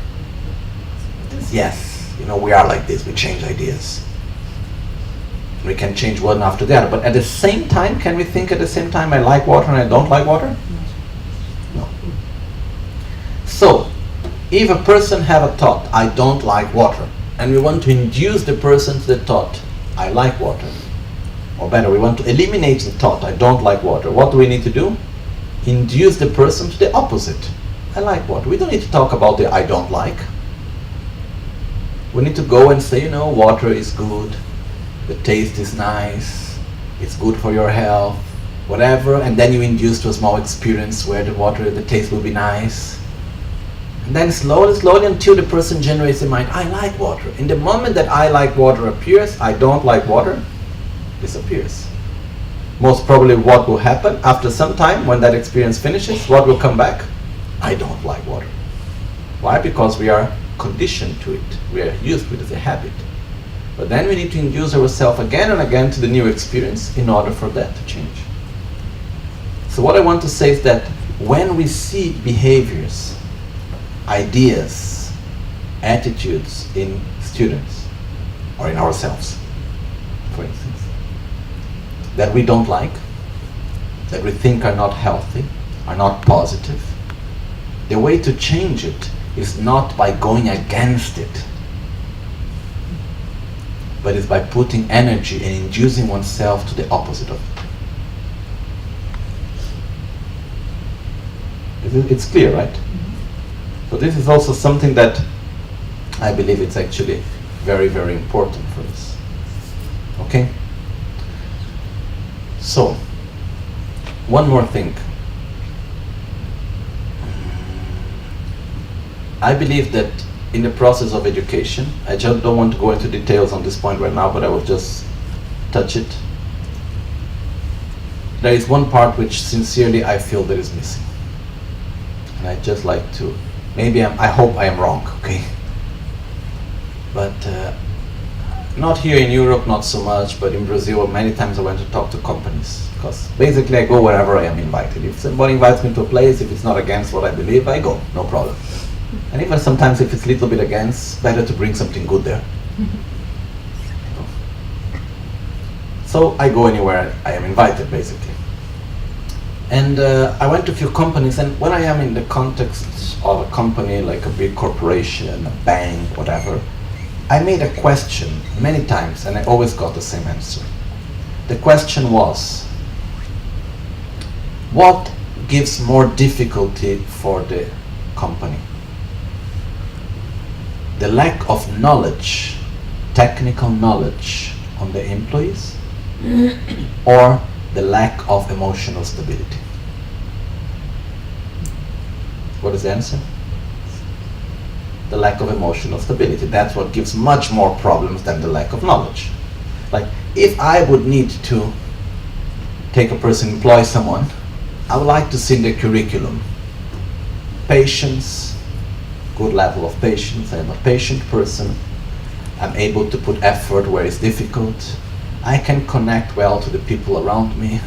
[SPEAKER 1] Yes. You know, we are like this. We change ideas. We can change one after the other. But at the same time, can we think at the same time I like water and I don't like water? No. So, if a person have a thought, I don't like water, and we want to induce the person to the thought, I like water, or better, we want to eliminate the thought, I don't like water, what do we need to do? Induce the person to the opposite. I like water. We don't need to talk about the I don't like. We need to go and say, you know, water is good, the taste is nice, it's good for your health, whatever, and then you induce to a small experience where the taste will be nice. And then slowly until the person generates in mind, I like water. In the moment that I like water appears, I don't like water disappears. Most probably what will happen after some time when that experience finishes, what will come back? I don't like water. Why? Because we are conditioned to it. We are used to it as a habit. But then we need to induce ourselves again and again to the new experience in order for that to change. So what I want to say is that when we see behaviors, ideas, attitudes in students or in ourselves, for instance, that we don't like, that we think are not healthy, are not positive, the way to change it is not by going against it, but is by putting energy and inducing oneself to the opposite of it. It's clear, right? So this is also something that I believe it's actually very, very important for us. Okay? So, one more thing. I believe that in the process of education, I just don't want to go into details on this point right now, but I will just touch it. There is one part which sincerely I feel that is missing. And I just like to, I hope I am wrong, okay? But not here in Europe, not so much, but in Brazil, many times I went to talk to companies. Because basically I go wherever I am invited. If somebody invites me to a place, if it's not against what I believe, I go, no problem. And even sometimes if it's a little bit against, better to bring something good there. So I go anywhere I am invited, basically. And I went to a few companies, and when I am in the context of a company, like a big corporation, a bank, whatever, I made a question many times, and I always got the same answer. The question was, what gives more difficulty for the company? The lack of knowledge, technical knowledge on the employees, or the lack of emotional stability? What is the answer? The lack of emotional stability. That's what gives much more problems than the lack of knowledge. Like, if I would need to take a person, employ someone, I would like to see in the curriculum patience, good level of patience. I am a patient person. I'm able to put effort where it's difficult. I can connect well to the people around me.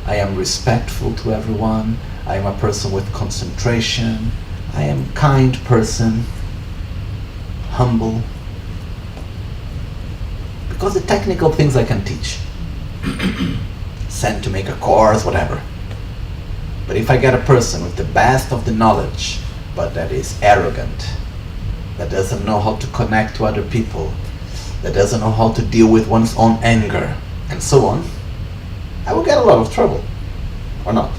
[SPEAKER 1] I am respectful to everyone. I am a person with concentration. I am a kind person, humble. Because the technical things I can teach. Sent to make a course, whatever. But if I get a person with the best of the knowledge, but that is arrogant, that doesn't know how to connect to other people, that doesn't know how to deal with one's own anger, and so on, I will get a lot of trouble. Or not?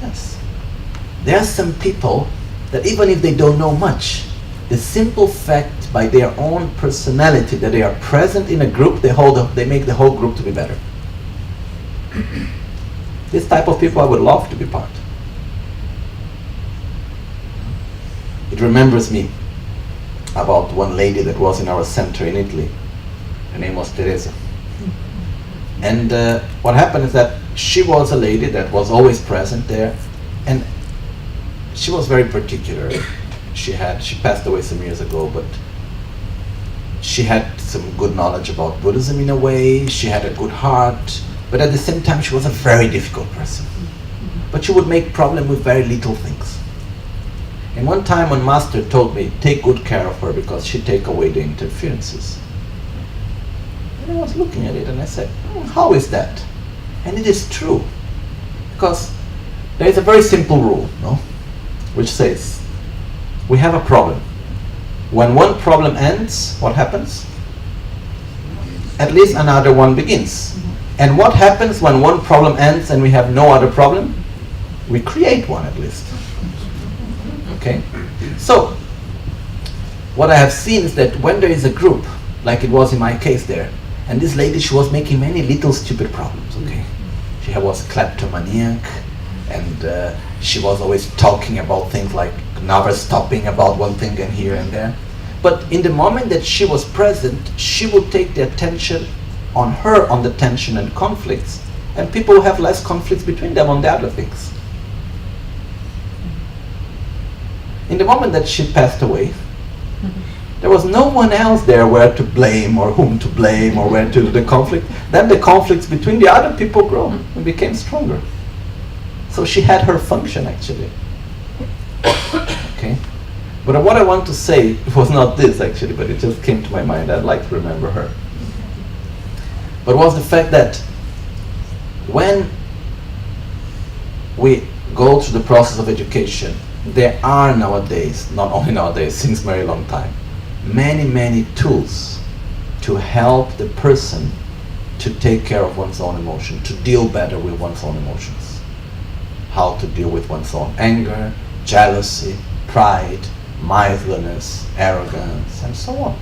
[SPEAKER 1] Yes. There are some people that even if they don't know much, the simple fact by their own personality that they are present in a group, they make the whole group to be better. This type of people I would love to be part. It remembers me about one lady that was in our center in Italy. Her name was Teresa. And what happened is that she was a lady that was always present there, and she was very particular. She passed away some years ago, but she had some good knowledge about Buddhism in a way. She had a good heart, but at the same time she was a very difficult person. But she would make problem with very little things. And one time when Master told me, take good care of her because she take away the interferences. And I was looking at it and I said, how is that? And it is true. Because there is a very simple rule, no? Which says, we have a problem. When one problem ends, what happens? At least another one begins. And what happens when one problem ends and we have no other problem? We create one at least. Okay? So, what I have seen is that when there is a group, like it was in my case there, and this lady, she was making many little stupid problems, okay? She was kleptomaniac, and she was always talking about things like never stopping about one thing and here and there. But in the moment that she was present, she would take the attention on her, on the tension and conflicts, and people have less conflicts between them on the other things. In the moment that she passed away, There was no one else there where to blame or whom to blame or where to do the conflict. Then the conflicts between the other people grew and became stronger. So she had her function actually. Okay? But what I want to say was not this actually, but it just came to my mind. I'd like to remember her. But was the fact that when we go through the process of education, there are nowadays, not only nowadays, since a very long time, many tools to help the person to take care of one's own emotion, to deal better with one's own emotions. How to deal with one's own anger, jealousy, pride, mindfulness, arrogance, and so on.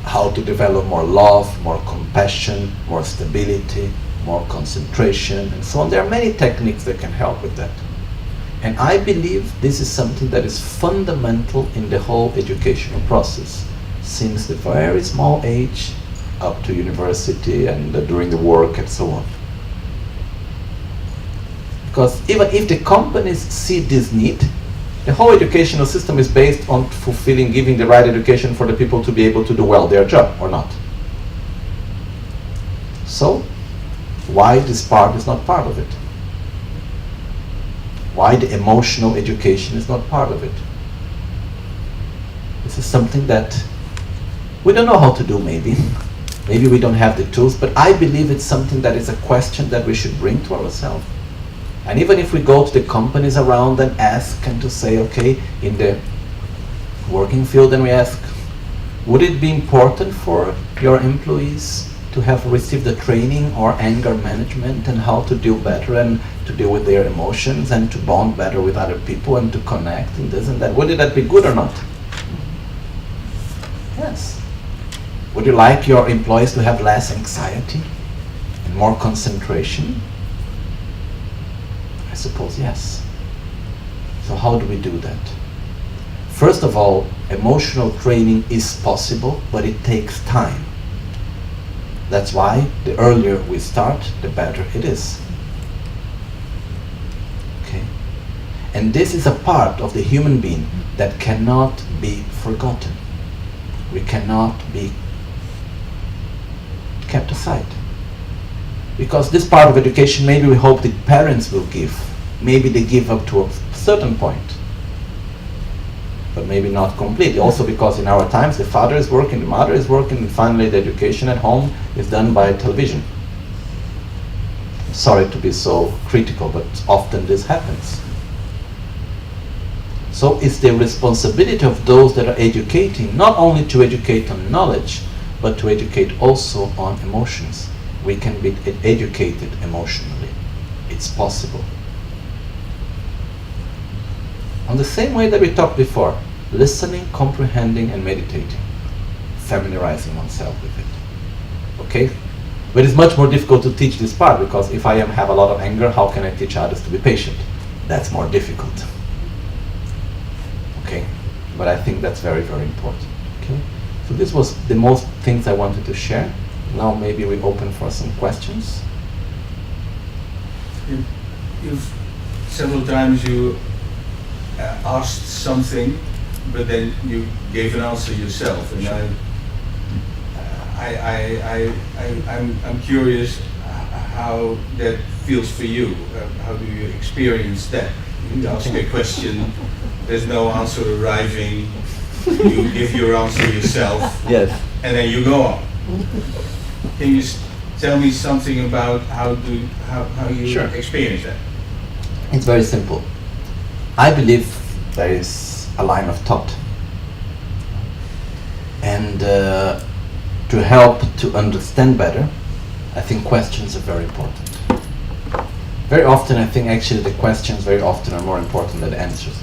[SPEAKER 1] How to develop more love, more compassion, more stability, more concentration, and so on. There are many techniques that can help with that. And I believe this is something that is fundamental in the whole educational process, since the very small age up to university and during the work and so on. Because even if the companies see this need, the whole educational system is based on fulfilling, giving the right education for the people to be able to do well their job, or not. So, why this part is not part of it? Why the emotional education is not part of it? This is something that we don't know how to do, maybe. Maybe we don't have the tools, but I believe it's something that is a question that we should bring to ourselves. And even if we go to the companies around and ask and to say, okay, in the working field, and we ask, would it be important for your employees to have received the training or anger management and how to deal better and to deal with their emotions and to bond better with other people and to connect and this and that? Would that be good or not? Yes. Would you like your employees to have less anxiety and more concentration? I suppose yes. So how do we do that? First of all, emotional training is possible, but it takes time. That's why the earlier we start, the better it is. Okay? And this is a part of the human being that cannot be forgotten. We cannot be kept aside. Because this part of education, maybe we hope the parents will give. Maybe they give up to a certain point. But maybe not completely. Also because in our times the father is working, the mother is working, and finally the education at home is done by television. Sorry to be so critical, but often this happens. So it's the responsibility of those that are educating, not only to educate on knowledge, but to educate also on emotions. We can be educated emotionally. It's possible. On the same way that we talked before, listening, comprehending, and meditating, familiarizing oneself with it. Okay? But it's much more difficult to teach this part, because if I have a lot of anger, how can I teach others to be patient? That's more difficult. Okay? But I think that's very, very important. Okay? So this was the most things I wanted to share. Now maybe we open for some questions.
[SPEAKER 2] You've several times you asked something, but then you gave an answer yourself, and
[SPEAKER 1] sure.
[SPEAKER 2] I'm curious how that feels for you. How do you experience that? You ask a question, there's no answer arriving, you give your answer yourself,
[SPEAKER 1] Yes.
[SPEAKER 2] and then you go on. Can you tell me something about how you
[SPEAKER 1] Sure.
[SPEAKER 2] experience that?
[SPEAKER 1] It's very simple. I believe there is a line of thought. And to help to understand better, I think questions are very important. Very often, I think actually the questions very often are more important than the answers.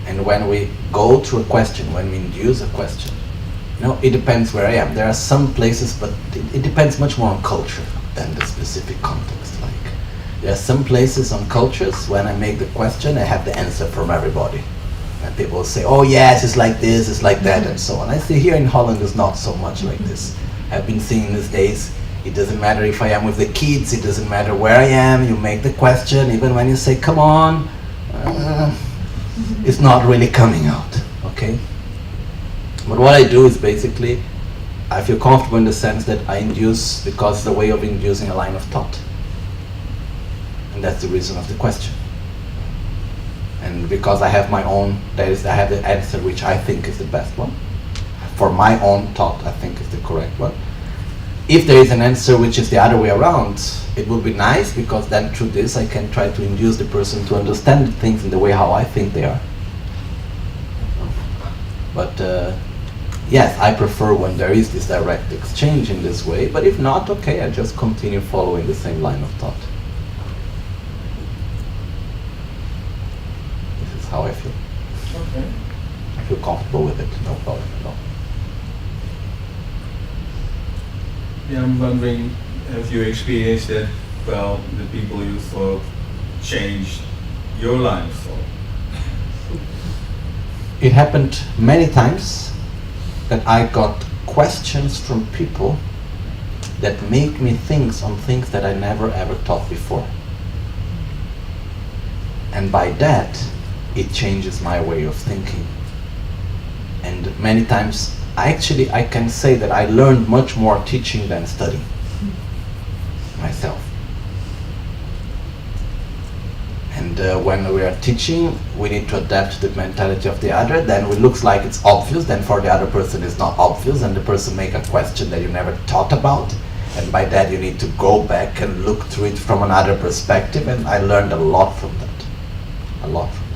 [SPEAKER 1] And when we go through a question, when we induce a question, it depends where I am. There are some places, but it depends much more on culture than the specific context. Like, there are some places on cultures, when I make the question, I have the answer from everybody. And people will say, oh yes, it's like this, it's like that, and so on. I see here in Holland it's not so much like this. I've been seeing these days, it doesn't matter if I am with the kids, it doesn't matter where I am, you make the question, even when you say, come on, it's not really coming out. Okay? But what I do is basically, I feel comfortable in the sense that I induce, because it's a way of inducing a line of thought. And that's the reason of the question. And because I have my own, I have the answer which I think is the best one. For my own thought, I think is the correct one. If there is an answer which is the other way around, it would be nice, because then through this I can try to induce the person to understand things in the way how I think they are. But yes, I prefer when there is this direct exchange in this way, but if not, okay, I just continue following the same line of thought. This is how I feel.
[SPEAKER 2] Okay.
[SPEAKER 1] I feel comfortable with it, no problem at all.
[SPEAKER 2] Yeah, I'm wondering, have you experienced that, well, the people you thought changed your line of thought?
[SPEAKER 1] It happened many times that I got questions from people that make me think on things that I never ever thought before. And by that, it changes my way of thinking. And many times, I can say that I learned much more teaching than studying myself. And when we are teaching, we need to adapt to the mentality of the other. Then it looks like it's obvious, then for the other person it's not obvious, and the person make a question that you never thought about. And by that you need to go back and look through it from another perspective, and I learned a lot from that. A lot from that.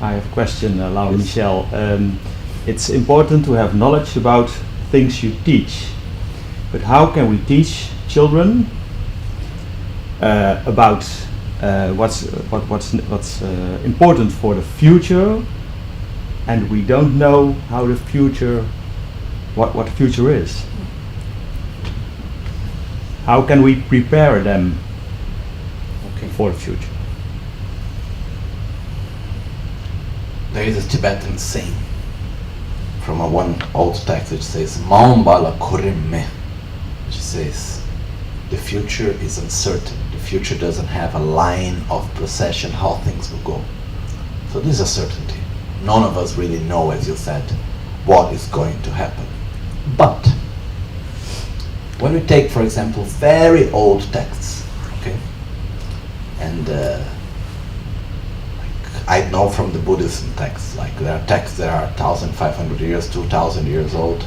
[SPEAKER 3] I have a question, Lama Michel. It's important to have knowledge about things you teach, but how can we teach children about what's important for the future, and we don't know how the future, what the future is? How can we prepare them for the future?
[SPEAKER 1] There is a Tibetan saying from one old text which says Maumbala Kurimme, which says the future is uncertain. The future doesn't have a line of procession how things will go. So this is a certainty. None of us really know, as you said, what is going to happen. But when we take, for example, very old texts, okay, and I know from the Buddhism texts, like there are texts that are 1,500 years, 2,000 years old,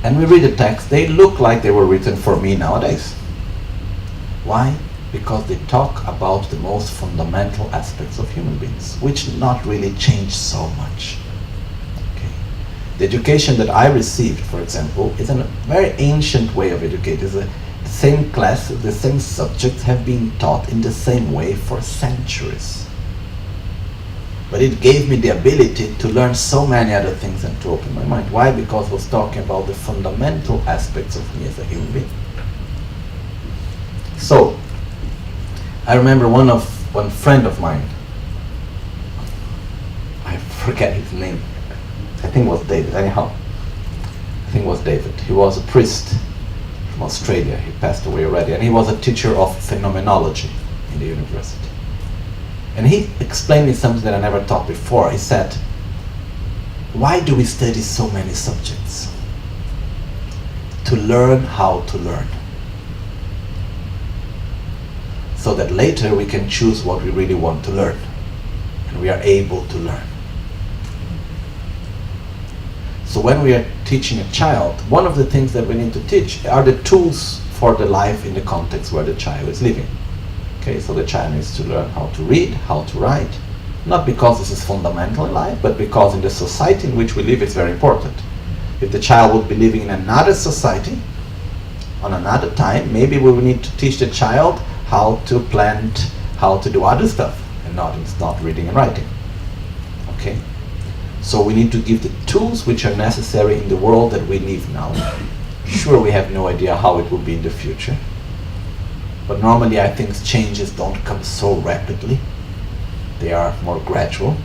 [SPEAKER 1] and we read the text, they look like they were written for me nowadays. Why? Because they talk about the most fundamental aspects of human beings, which not really change so much. Okay. The education that I received, for example, is a very ancient way of educating. The same class, the same subjects have been taught in the same way for centuries. But it gave me the ability to learn so many other things and to open my mind. Why? Because it was talking about the fundamental aspects of me as a human being. So, I remember one friend of mine, I forget his name, I think it was David, anyhow. I think it was David. He was a priest from Australia. He passed away already. And he was a teacher of phenomenology in the university. And he explained me something that I never taught before. He said, why do we study so many subjects? To learn how to learn. So that later we can choose what we really want to learn. And we are able to learn. So when we are teaching a child, one of the things that we need to teach are the tools for the life in the context where the child is living. Okay, so the child needs to learn how to read, how to write, not because this is fundamental in life, but because in the society in which we live it's very important. If the child would be living in another society, on another time, maybe we will need to teach the child how to plant, how to do other stuff, and not reading and writing. Okay? So we need to give the tools which are necessary in the world that we live now. Sure, we have no idea how it will be in the future. But normally I think changes don't come so rapidly. They are more gradual.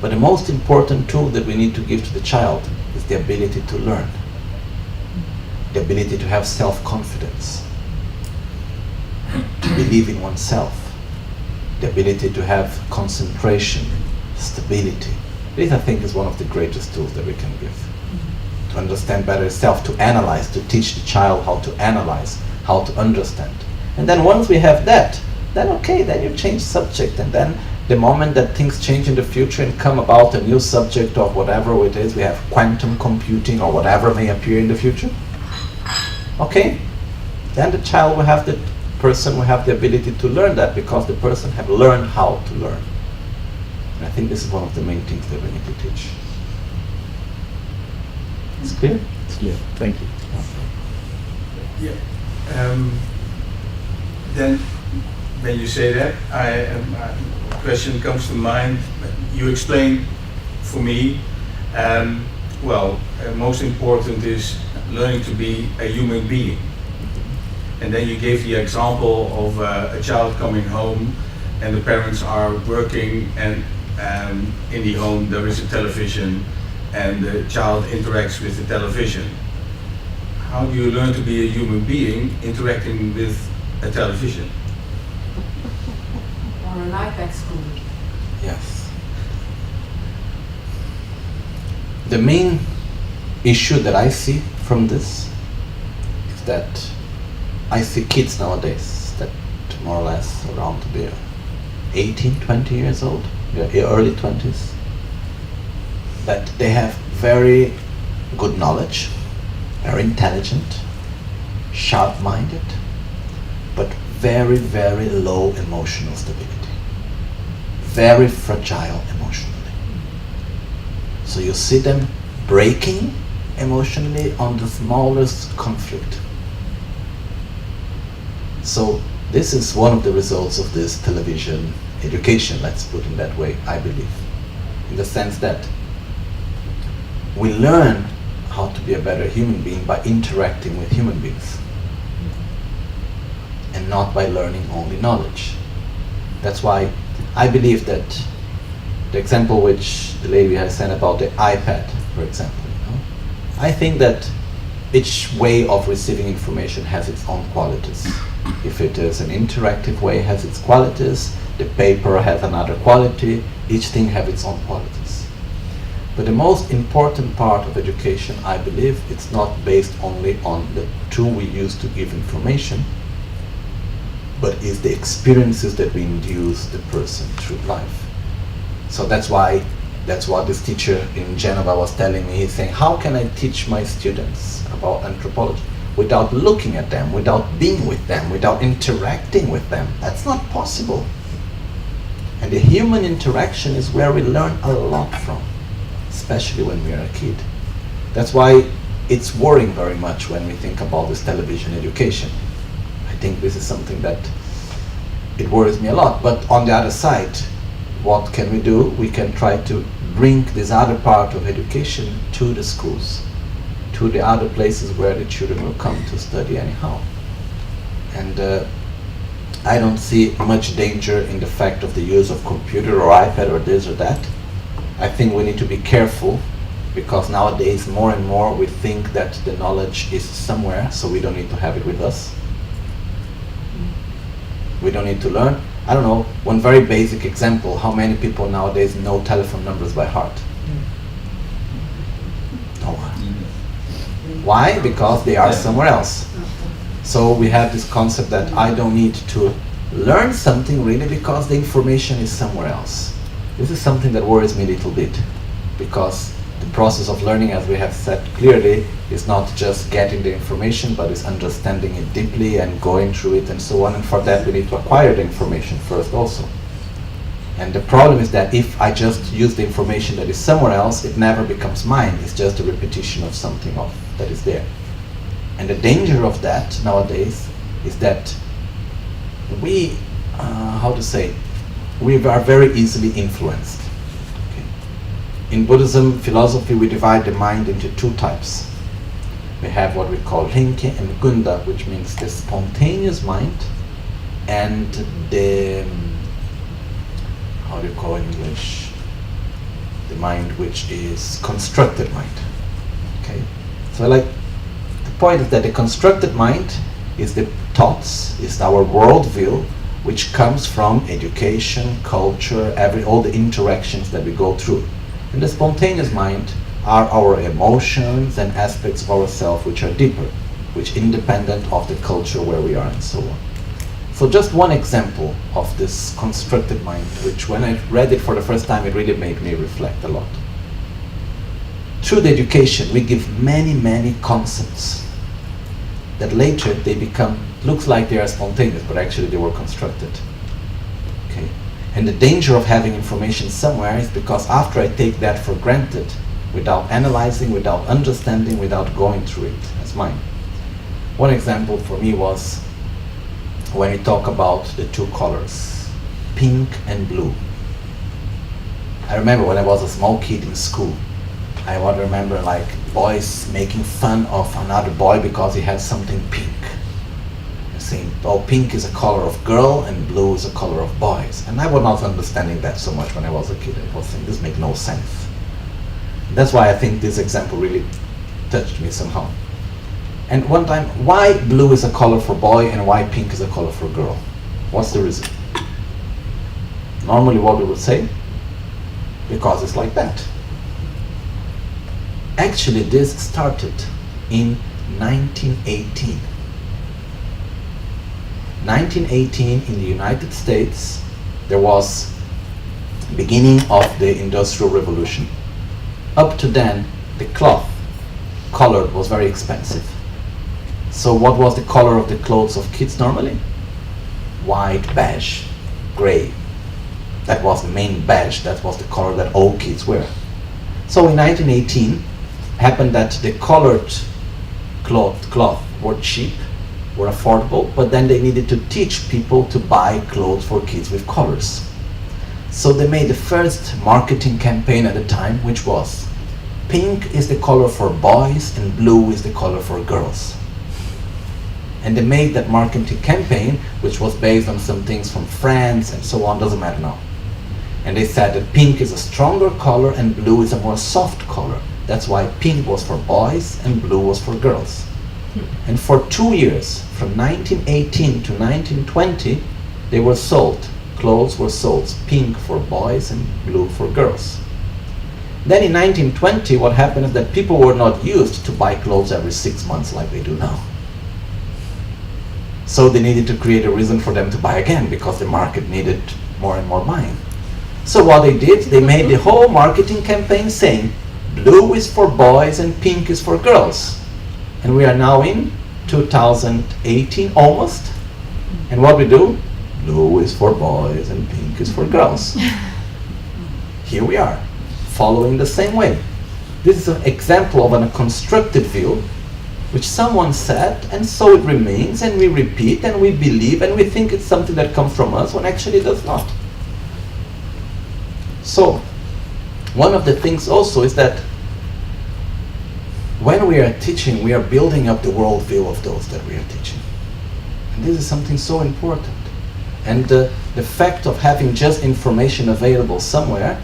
[SPEAKER 1] But the most important tool that we need to give to the child is the ability to learn. The ability to have self-confidence. To believe in oneself. the ability to have concentration, stability. This, I think, is one of the greatest tools that we can give. To understand better itself, to analyze, to teach the child how to analyze, how to understand. And then once we have that, then okay, then you change subject, and then the moment that things change in the future and come about a new subject of whatever it is, we have quantum computing or whatever may appear in the future, okay, then the child will have, the person will have the ability to learn that, because the person have learned how to learn. And I think this is one of the main things that we need to teach. It's clear?
[SPEAKER 3] It's clear. Thank you.
[SPEAKER 2] Yeah. Then, when you say that, a question comes to mind. You explained for me, most important is learning to be a human being. And then you gave the example of a child coming home and the parents are working, and in the home there is a television and the child interacts with the television. How do you learn to be a human being interacting with a television?
[SPEAKER 4] Or an iPad school.
[SPEAKER 1] Yes. The main issue that I see from this is that I see kids nowadays that more or less around their 18, 20 years old, their early 20s, that they have very good knowledge, very intelligent, sharp-minded, but very, very low emotional stability. Very fragile emotionally. So you see them breaking emotionally on the smallest conflict. So this is one of the results of this television education, let's put it that way, I believe. In the sense that we learn how to be a better human being by interacting with human beings, and not by learning only knowledge. That's why I believe that the example which the lady has said about the iPad, for example, I think that each way of receiving information has its own qualities. If it is an interactive way, it has its qualities. The paper has another quality. Each thing has its own qualities. But the most important part of education, I believe, it's not based only on the tool we use to give information, but is the experiences that we induce the person through life. So that's what this teacher in Geneva was telling me. He's saying, how can I teach my students about anthropology without looking at them, without being with them, without interacting with them? That's not possible. And the human interaction is where we learn a lot from, especially when we are a kid. That's why it's worrying very much when we think about this television education. I think this is something that it worries me a lot. But on the other side, what can we do? We can try to bring this other part of education to the schools, to the other places where the children will come to study anyhow. And I don't see much danger in the fact of the use of computer or iPad or this or that. I think we need to be careful, because nowadays more and more we think that the knowledge is somewhere, so we don't need to have it with us. We don't need to learn. I don't know, one very basic example, how many people nowadays know telephone numbers by heart? No one. Why? Because they are somewhere else. So we have this concept that I don't need to learn something really, because the information is somewhere else. This is something that worries me a little bit, because the process of learning, as we have said clearly, is not just getting the information, but is understanding it deeply and going through it and so on. And for that we need to acquire the information first also. And the problem is that if I just use the information that is somewhere else, it never becomes mine. It's just a repetition of something that is there. And the danger of that nowadays is that we, we are very easily influenced. In Buddhism philosophy, we divide the mind into two types. We have what we call Gangchen and Gunda, which means the spontaneous mind, and the, how do you call in English? The mind which is constructed mind. Okay, so the point is that the constructed mind is the thoughts, is our worldview which comes from education, culture, all the interactions that we go through. And the spontaneous mind are our emotions and aspects of ourselves which are deeper, which independent of the culture where we are and so on. So just one example of this constructed mind, which when I read it for the first time, it really made me reflect a lot. Through the education, we give many concepts that later they become, looks like they are spontaneous, but actually they were constructed. Okay. And the danger of having information somewhere is because after I take that for granted, without analyzing, without understanding, without going through it as mine. One example for me was when we talk about the two colors, pink and blue. I remember when I was a small kid in school, I would remember like boys making fun of another boy because he had something pink. And saying, oh, pink is a color of girl and blue is a color of boys. And I was not understanding that so much when I was a kid. I was saying, this makes no sense. That's why I think this example really touched me somehow. And one time, why blue is a color for boy and why pink is a color for girl? What's the reason? Normally what we would say, because it's like that. Actually, this started in 1918. 1918 in the United States, there was the beginning of the Industrial Revolution. Up to then, the cloth colored was very expensive. So what was the color of the clothes of kids normally? White, beige, gray. That was the main beige, that was the color that all kids wear. So in 1918, happened that the colored cloth were cheap, were affordable, but then they needed to teach people to buy clothes for kids with colors. So they made the first marketing campaign at the time, which was pink is the color for boys and blue is the color for girls. And they made that marketing campaign, which was based on some things from France and so on, doesn't matter now. And they said that pink is a stronger color and blue is a more soft color. That's why pink was for boys and blue was for girls. And for 2 years, from 1918 to 1920, they were sold. Clothes were sold, pink for boys and blue for girls. Then in 1920, what happened is that people were not used to buy clothes every 6 months like they do now. So they needed to create a reason for them to buy again because the market needed more and more buying. So what they did, they made the whole marketing campaign saying, blue is for boys and pink is for girls. And we are now in 2018 almost. And what we do? Blue is for boys and pink is for girls. Here we are, following the same way. This is an example of a constructed view, which someone said, and so it remains, and we repeat, and we believe, and we think it's something that comes from us, when actually it does not. So, one of the things also is that when we are teaching, we are building up the worldview of those that we are teaching. And this is something so important. And the fact of having just information available somewhere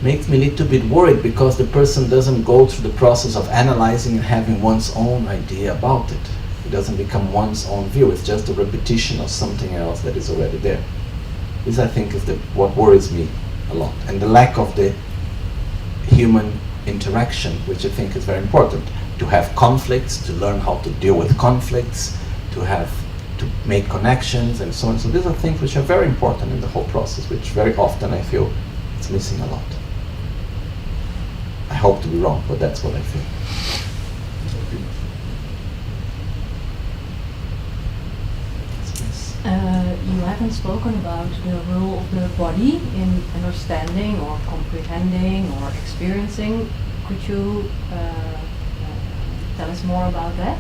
[SPEAKER 1] makes me a little bit worried because the person doesn't go through the process of analyzing and having one's own idea about it. It doesn't become one's own view. It's just a repetition of something else that is already there. This, I think, is what worries me a lot. And the lack of the human interaction, which I think is very important. To have conflicts, to learn how to deal with conflicts, to make connections and so on. So these are things which are very important in the whole process, which very often I feel it's missing a lot. I hope to be wrong, but that's what I feel.
[SPEAKER 4] You haven't spoken about the role of the body in understanding or comprehending or experiencing. Could you tell us more about that?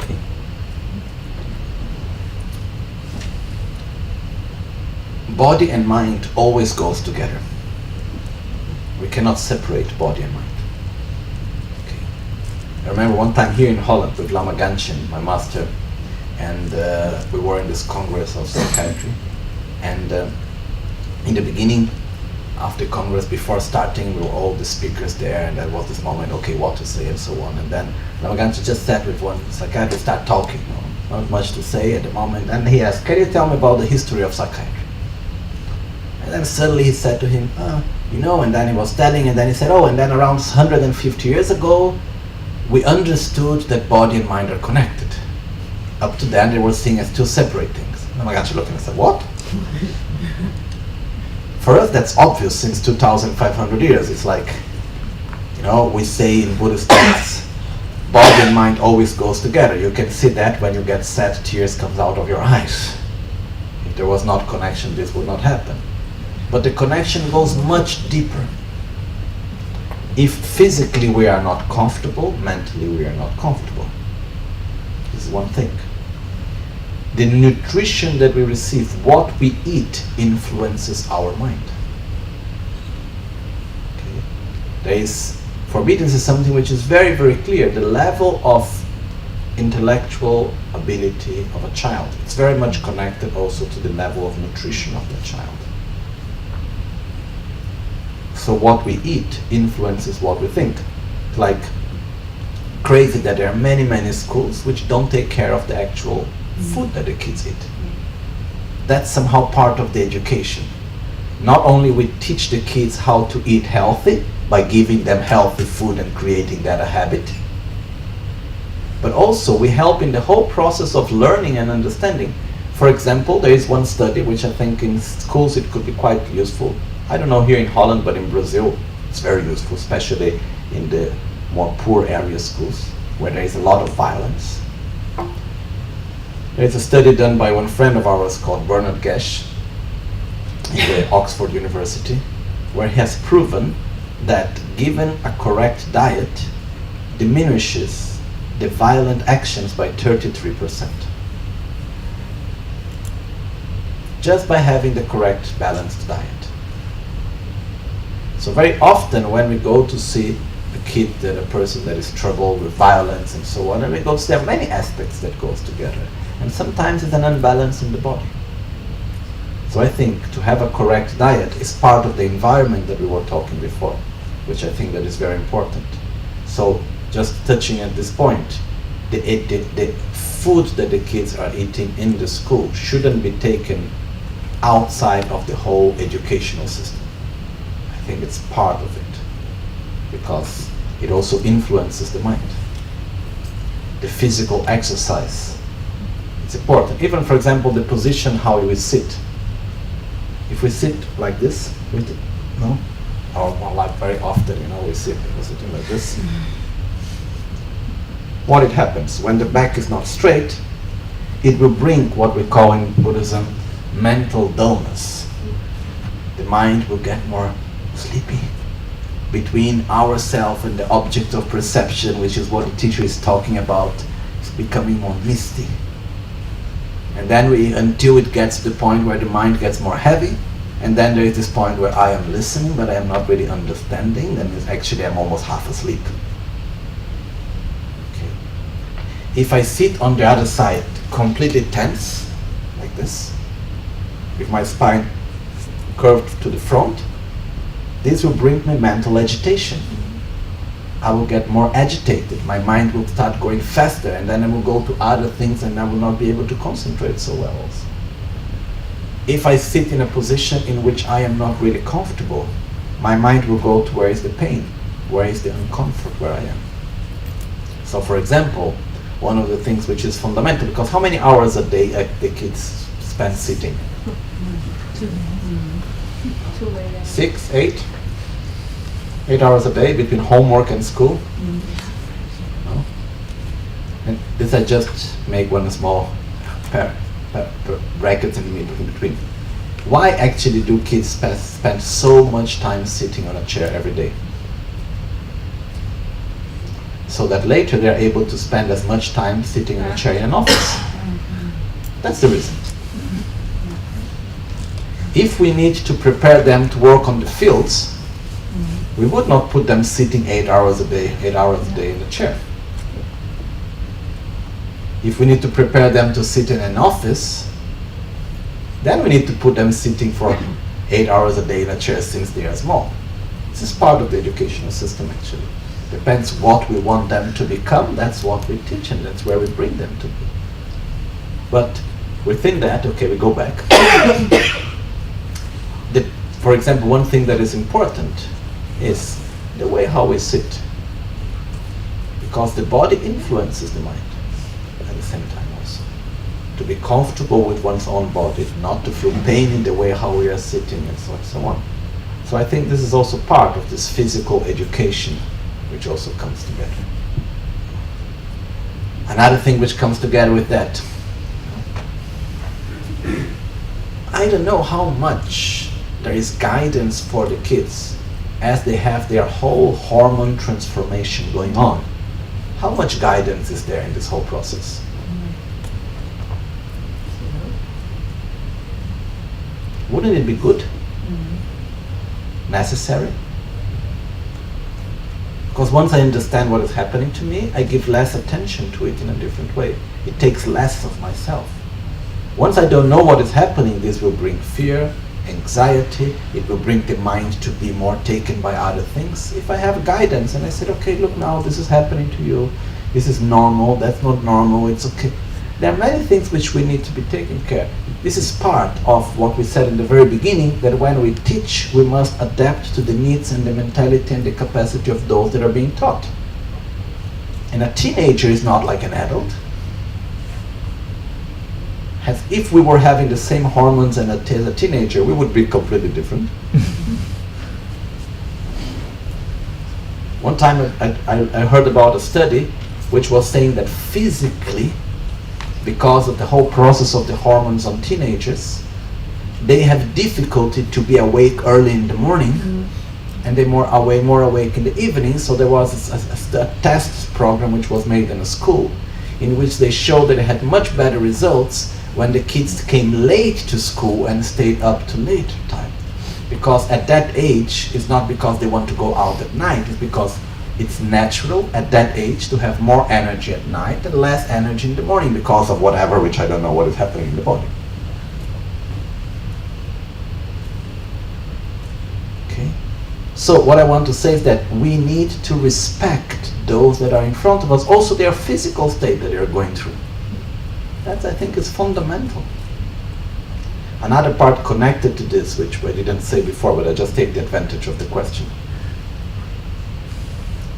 [SPEAKER 1] Okay. Body and mind always goes together. We cannot separate body and mind. Okay. I remember one time here in Holland with Lama Gangchen, my master, and we were in this Congress of Psychiatry. And in the beginning, after Congress, before starting, we were all the speakers there, and there was this moment, okay, what to say and so on. And then Lama Gangchen just sat with one psychiatrist, start talking. not much to say at the moment. And he asked, can you tell me about the history of psychiatry? And then suddenly he said to him, and then he was telling, and then he said, and then around 150 years ago, we understood that body and mind are connected. Up to then, they were seen as two separate things. And I got you looking and said, what? For us, that's obvious since 2,500 years. It's like, we say in Buddhist texts, body and mind always goes together. You can see that when you get sad, tears comes out of your eyes. If there was not connection, this would not happen. But the connection goes much deeper. If physically we are not comfortable, mentally we are not comfortable. This is one thing. The nutrition that we receive, what we eat, influences our mind. Okay. There is, for me, this is something which is very, very clear. The level of intellectual ability of a child, it's very much connected also to the level of nutrition of the child. So what we eat influences what we think. It's like crazy that there are many, many schools which don't take care of the actual food that the kids eat. That's somehow part of the education. Not only we teach the kids how to eat healthy by giving them healthy food and creating that a habit, but also we help in the whole process of learning and understanding. For example, there is one study which I think in schools it could be quite useful. I don't know here in Holland, but in Brazil it's very useful, especially in the more poor area schools where there is a lot of violence. There's a study done by one friend of ours called Bernard Gesch in the Oxford University, where he has proven that given a correct diet diminishes the violent actions by 33%. Just by having the correct balanced diet. So very often when we go to see a kid, a person that is troubled with violence and so on, and we go to, there are many aspects that goes together. And sometimes it's an unbalance in the body. So I think to have a correct diet is part of the environment that we were talking before, which I think that is very important. So just touching at this point, the food that the kids are eating in the school shouldn't be taken outside of the whole educational system. I think it's part of it, because it also influences the mind. The physical exercise, it's important. Even, for example, the position how we sit. If we sit like this, or more like very often, we're sitting like this. What it happens when the back is not straight, it will bring what we call in Buddhism mental dullness. The mind will get more sleepy. Between ourself and the object of perception, which is what the teacher is talking about, it's becoming more misty. And then until it gets to the point where the mind gets more heavy, and then there is this point where I am listening, but I am not really understanding, then actually I'm almost half asleep. Okay. If I sit on the other side, completely tense, like this, with my spine curved to the front, this will bring me mental agitation. I will get more agitated, my mind will start going faster, and then I will go to other things and I will not be able to concentrate so well also. If I sit in a position in which I am not really comfortable, my mind will go to where is the pain, where is the uncomfort where I am. So for example, one of the things which is fundamental, because how many hours a day the kids spend sitting? 6, 8? 8 hours a day between homework and school. No? And this I just make one small bracket in between. Why actually do kids spend so much time sitting on a chair every day? So that later they're able to spend as much time sitting on a chair in an office. That's the reason. If we need to prepare them to work on the fields, we would not put them sitting 8 hours a day in the chair. If we need to prepare them to sit in an office, then we need to put them sitting for 8 hours a day in a chair since they are small. This is part of the educational system actually. Depends what we want them to become, that's what we teach and that's where we bring them to be. But within that, okay, we go back. For example, one thing that is important is the way how we sit. Because the body influences the mind at the same time also. To be comfortable with one's own body, not to feel pain in the way how we are sitting and so on. So I think this is also part of this physical education which also comes together. Another thing which comes together with that, I don't know how much there is guidance for the kids as they have their whole hormone transformation going on. How much guidance is there in this whole process? Wouldn't it be good? Necessary? Because once I understand what is happening to me, I give less attention to it in a different way. It takes less of myself. Once I don't know what is happening, this will bring fear, anxiety, it will bring the mind to be more taken by other things. If I have guidance and I said, okay, look now, this is happening to you, this is normal, that's not normal, it's okay. There are many things which we need to be taken care. This is part of what we said in the very beginning, that when we teach, we must adapt to the needs and the mentality and the capacity of those that are being taught. And a teenager is not like an adult. As if we were having the same hormones as a teenager, we would be completely different. One time I heard about a study which was saying that physically, because of the whole process of the hormones on teenagers, they have difficulty to be awake early in the morning, and they're more awake in the evening. So there was a test program which was made in a school in which they showed that they had much better results when the kids came late to school and stayed up to later time. Because at that age, it's not because they want to go out at night, it's because it's natural at that age to have more energy at night and less energy in the morning because of whatever, which I don't know what is happening in the body. Okay? So what I want to say is that we need to respect those that are in front of us, also their physical state that they are going through. That, I think, is fundamental. Another part connected to this, which I didn't say before, but I just take the advantage of the question.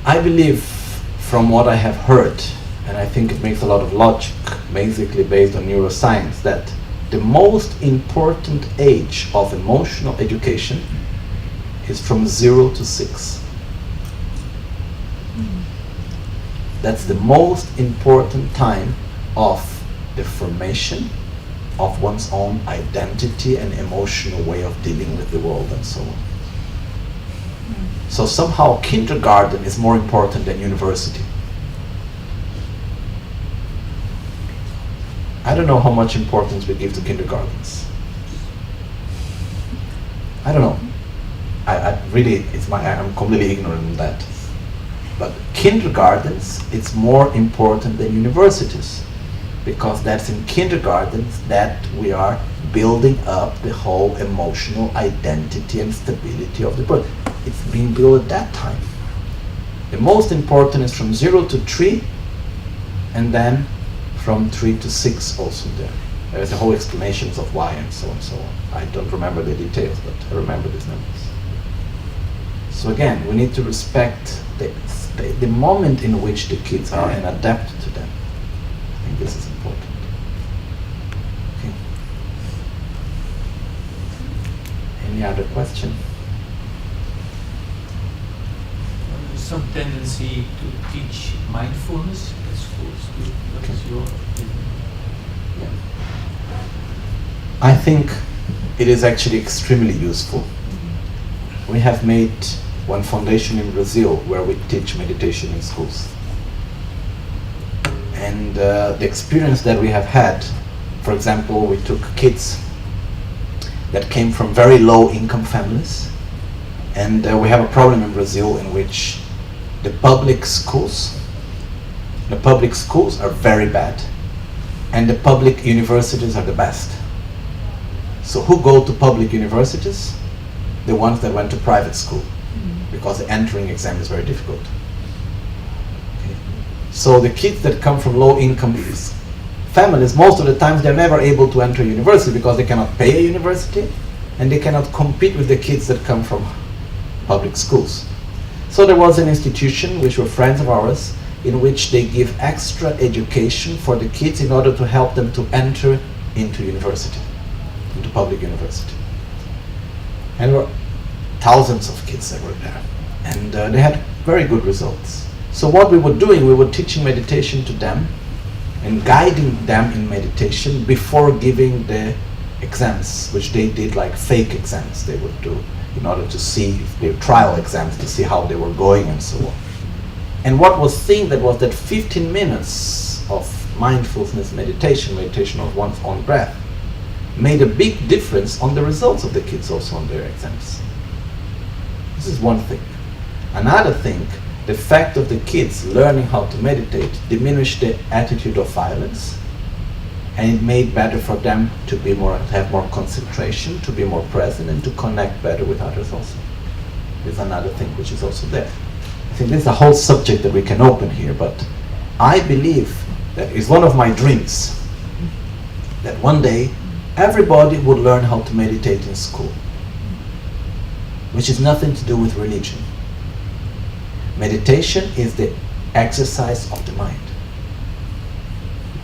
[SPEAKER 1] I believe, from what I have heard, and I think it makes a lot of logic, basically based on neuroscience, that the most important age of emotional education is from 0 to 6. That's the most important time of the formation of one's own identity and emotional way of dealing with the world and so on. So somehow kindergarten is more important than university. I don't know how much importance we give to kindergartens. I don't know. I really, I'm completely ignorant on that. But kindergartens, it's more important than universities. Because that's in kindergartens that we are building up the whole emotional identity and stability of the person. It's being built at that time. The most important is from 0 to 3, and then from 3 to 6 also there. There's a whole explanations of why and so on and so on. I don't remember the details, but I remember these numbers. So again, we need to respect the moment in which the kids are and adapt to them. I think this is important. Okay. Any other question?
[SPEAKER 5] There's some tendency to teach mindfulness at schools too. What is your opinion?
[SPEAKER 1] Yeah. I think it is actually extremely useful. We have made one foundation in Brazil where we teach meditation in schools. And the experience that we have had, for example, we took kids that came from very low income families, and we have a problem in Brazil in which the public schools are very bad, and the public universities are the best. So who go to public universities? The ones that went to private school, because the entering exam is very difficult. Okay. So the kids that come from low income families, most of the times they're never able to enter university because they cannot pay a university and they cannot compete with the kids that come from public schools. So there was an institution, which were friends of ours, in which they give extra education for the kids in order to help them to enter into university, into public university. And there were thousands of kids that were there. And they had very good results. So what we were doing, we were teaching meditation to them and guiding them in meditation before giving the exams, which they did like fake exams they would do in order to see their trial exams, to see how they were going and so on. And what was seen that was that 15 minutes of mindfulness meditation of one's own breath, made a big difference on the results of the kids also on their exams. This is one thing. Another thing, the fact of the kids learning how to meditate diminished the attitude of violence, and it made better for them to be more, to have more concentration, to be more present, and to connect better with others also. This is another thing which is also there. I think this is a whole subject that we can open here, but I believe that it's one of my dreams that one day everybody would learn how to meditate in school, which is nothing to do with religion. Meditation is the exercise of the mind.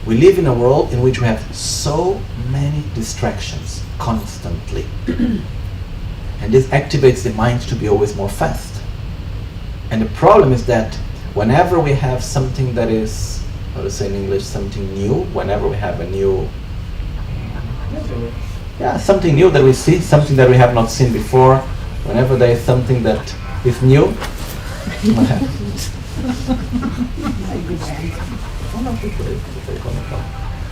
[SPEAKER 1] We live in a world in which we have so many distractions constantly. And this activates the mind to be always more fast. And the problem is that whenever we have something that is, how to say in English, something new, whenever we have a new, something new that we see, something that we have not seen before, whenever there is something that is new, what happens?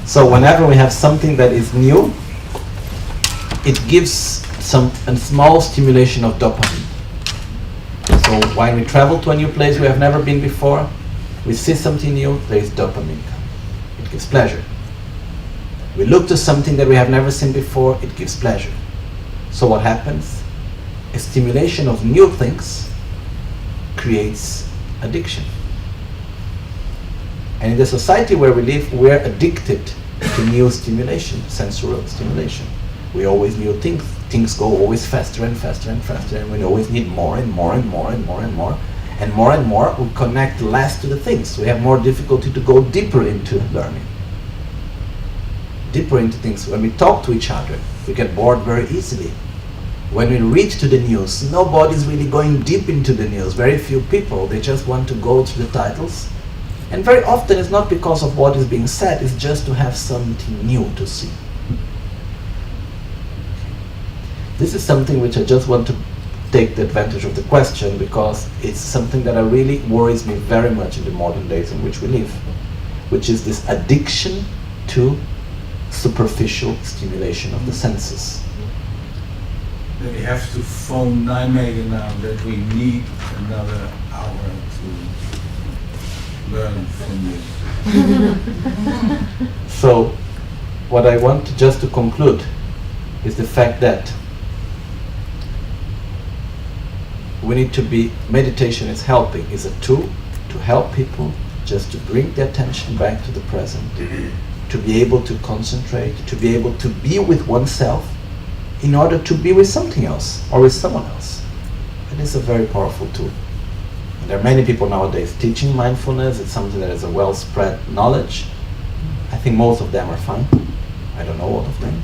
[SPEAKER 1] So whenever we have something that is new, it gives a small stimulation of dopamine. So when we travel to a new place we have never been before, we see something new, there is dopamine. It gives pleasure. We look to something that we have never seen before, it gives pleasure. So what happens? A stimulation of new things creates addiction. And in the society where we live, we're addicted to new stimulation, sensual stimulation. We always new things. Things go always faster and faster and faster, and we always need more and more and more and more and more. And more, we connect less to the things. We have more difficulty to go deeper into learning. Deeper into things. When we talk to each other, we get bored very easily. When we read to the news, nobody's really going deep into the news. Very few people, they just want to go to the titles. And very often it's not because of what is being said, it's just to have something new to see. This is something which I just want to take the advantage of the question, because it's something that really worries me very much in the modern days in which we live, which is this addiction to superficial stimulation of the senses.
[SPEAKER 2] Then we have to phone Nijmegen now that we need another hour to learn from you.
[SPEAKER 1] So, what I want just to conclude is the fact that we need to be, meditation is helping, is a tool to help people just to bring the attention back to the present, to be able to concentrate, to be able to be with oneself in order to be with something else or with someone else. It is a very powerful tool. And there are many people nowadays teaching mindfulness. It's something that is a well-spread knowledge. I think most of them are fine. I don't know all of them.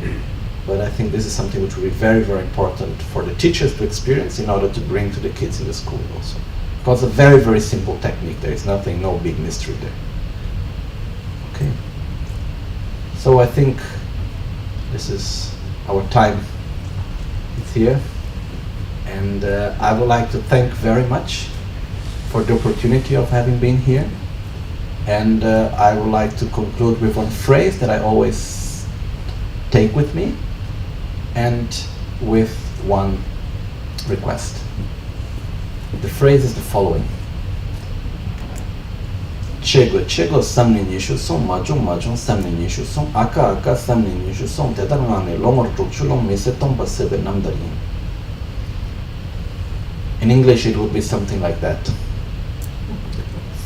[SPEAKER 1] But I think this is something which will be very, very important for the teachers to experience in order to bring to the kids in the school also. Because it's a very, very simple technique. There is nothing, no big mystery there. Okay. So I think this is our time. It's here. And I would like to thank very much for the opportunity of having been here. And I would like to conclude with one phrase that I always take with me, and with one request. The phrase is the following. Chego samni nishu song majung samni nishu song aka samni nishu song tetanane lomor chulong mesetong pasebe namdarin. In English it would be something like that.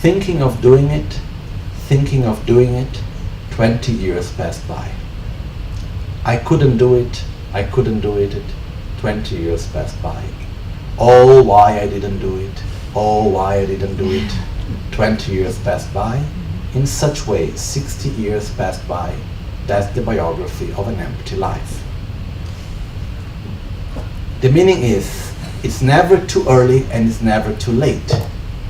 [SPEAKER 1] Thinking of doing it 20 years passed by. I couldn't do it, 20 years passed by. Oh, why I didn't do it, 20 years passed by. In such way, 60 years passed by. That's the biography of an empty life. The meaning is, it's never too early and it's never too late.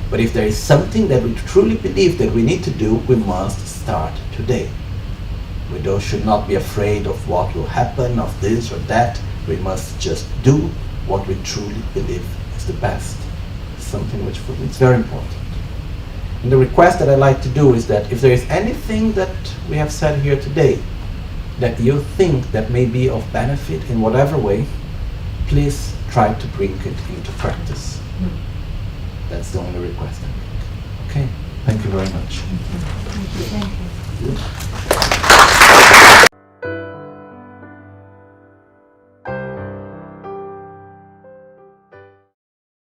[SPEAKER 1] But if there is something that we truly believe that we need to do, we must start today. We should not be afraid of what will happen, of this or that. We must just do what we truly believe is the best. Something which for me is very important. And the request that I like to do is that if there is anything that we have said here today that you think that may be of benefit in whatever way, please try to bring it into practice. That's the only request I make. Okay, thank you very much.
[SPEAKER 4] Thank you.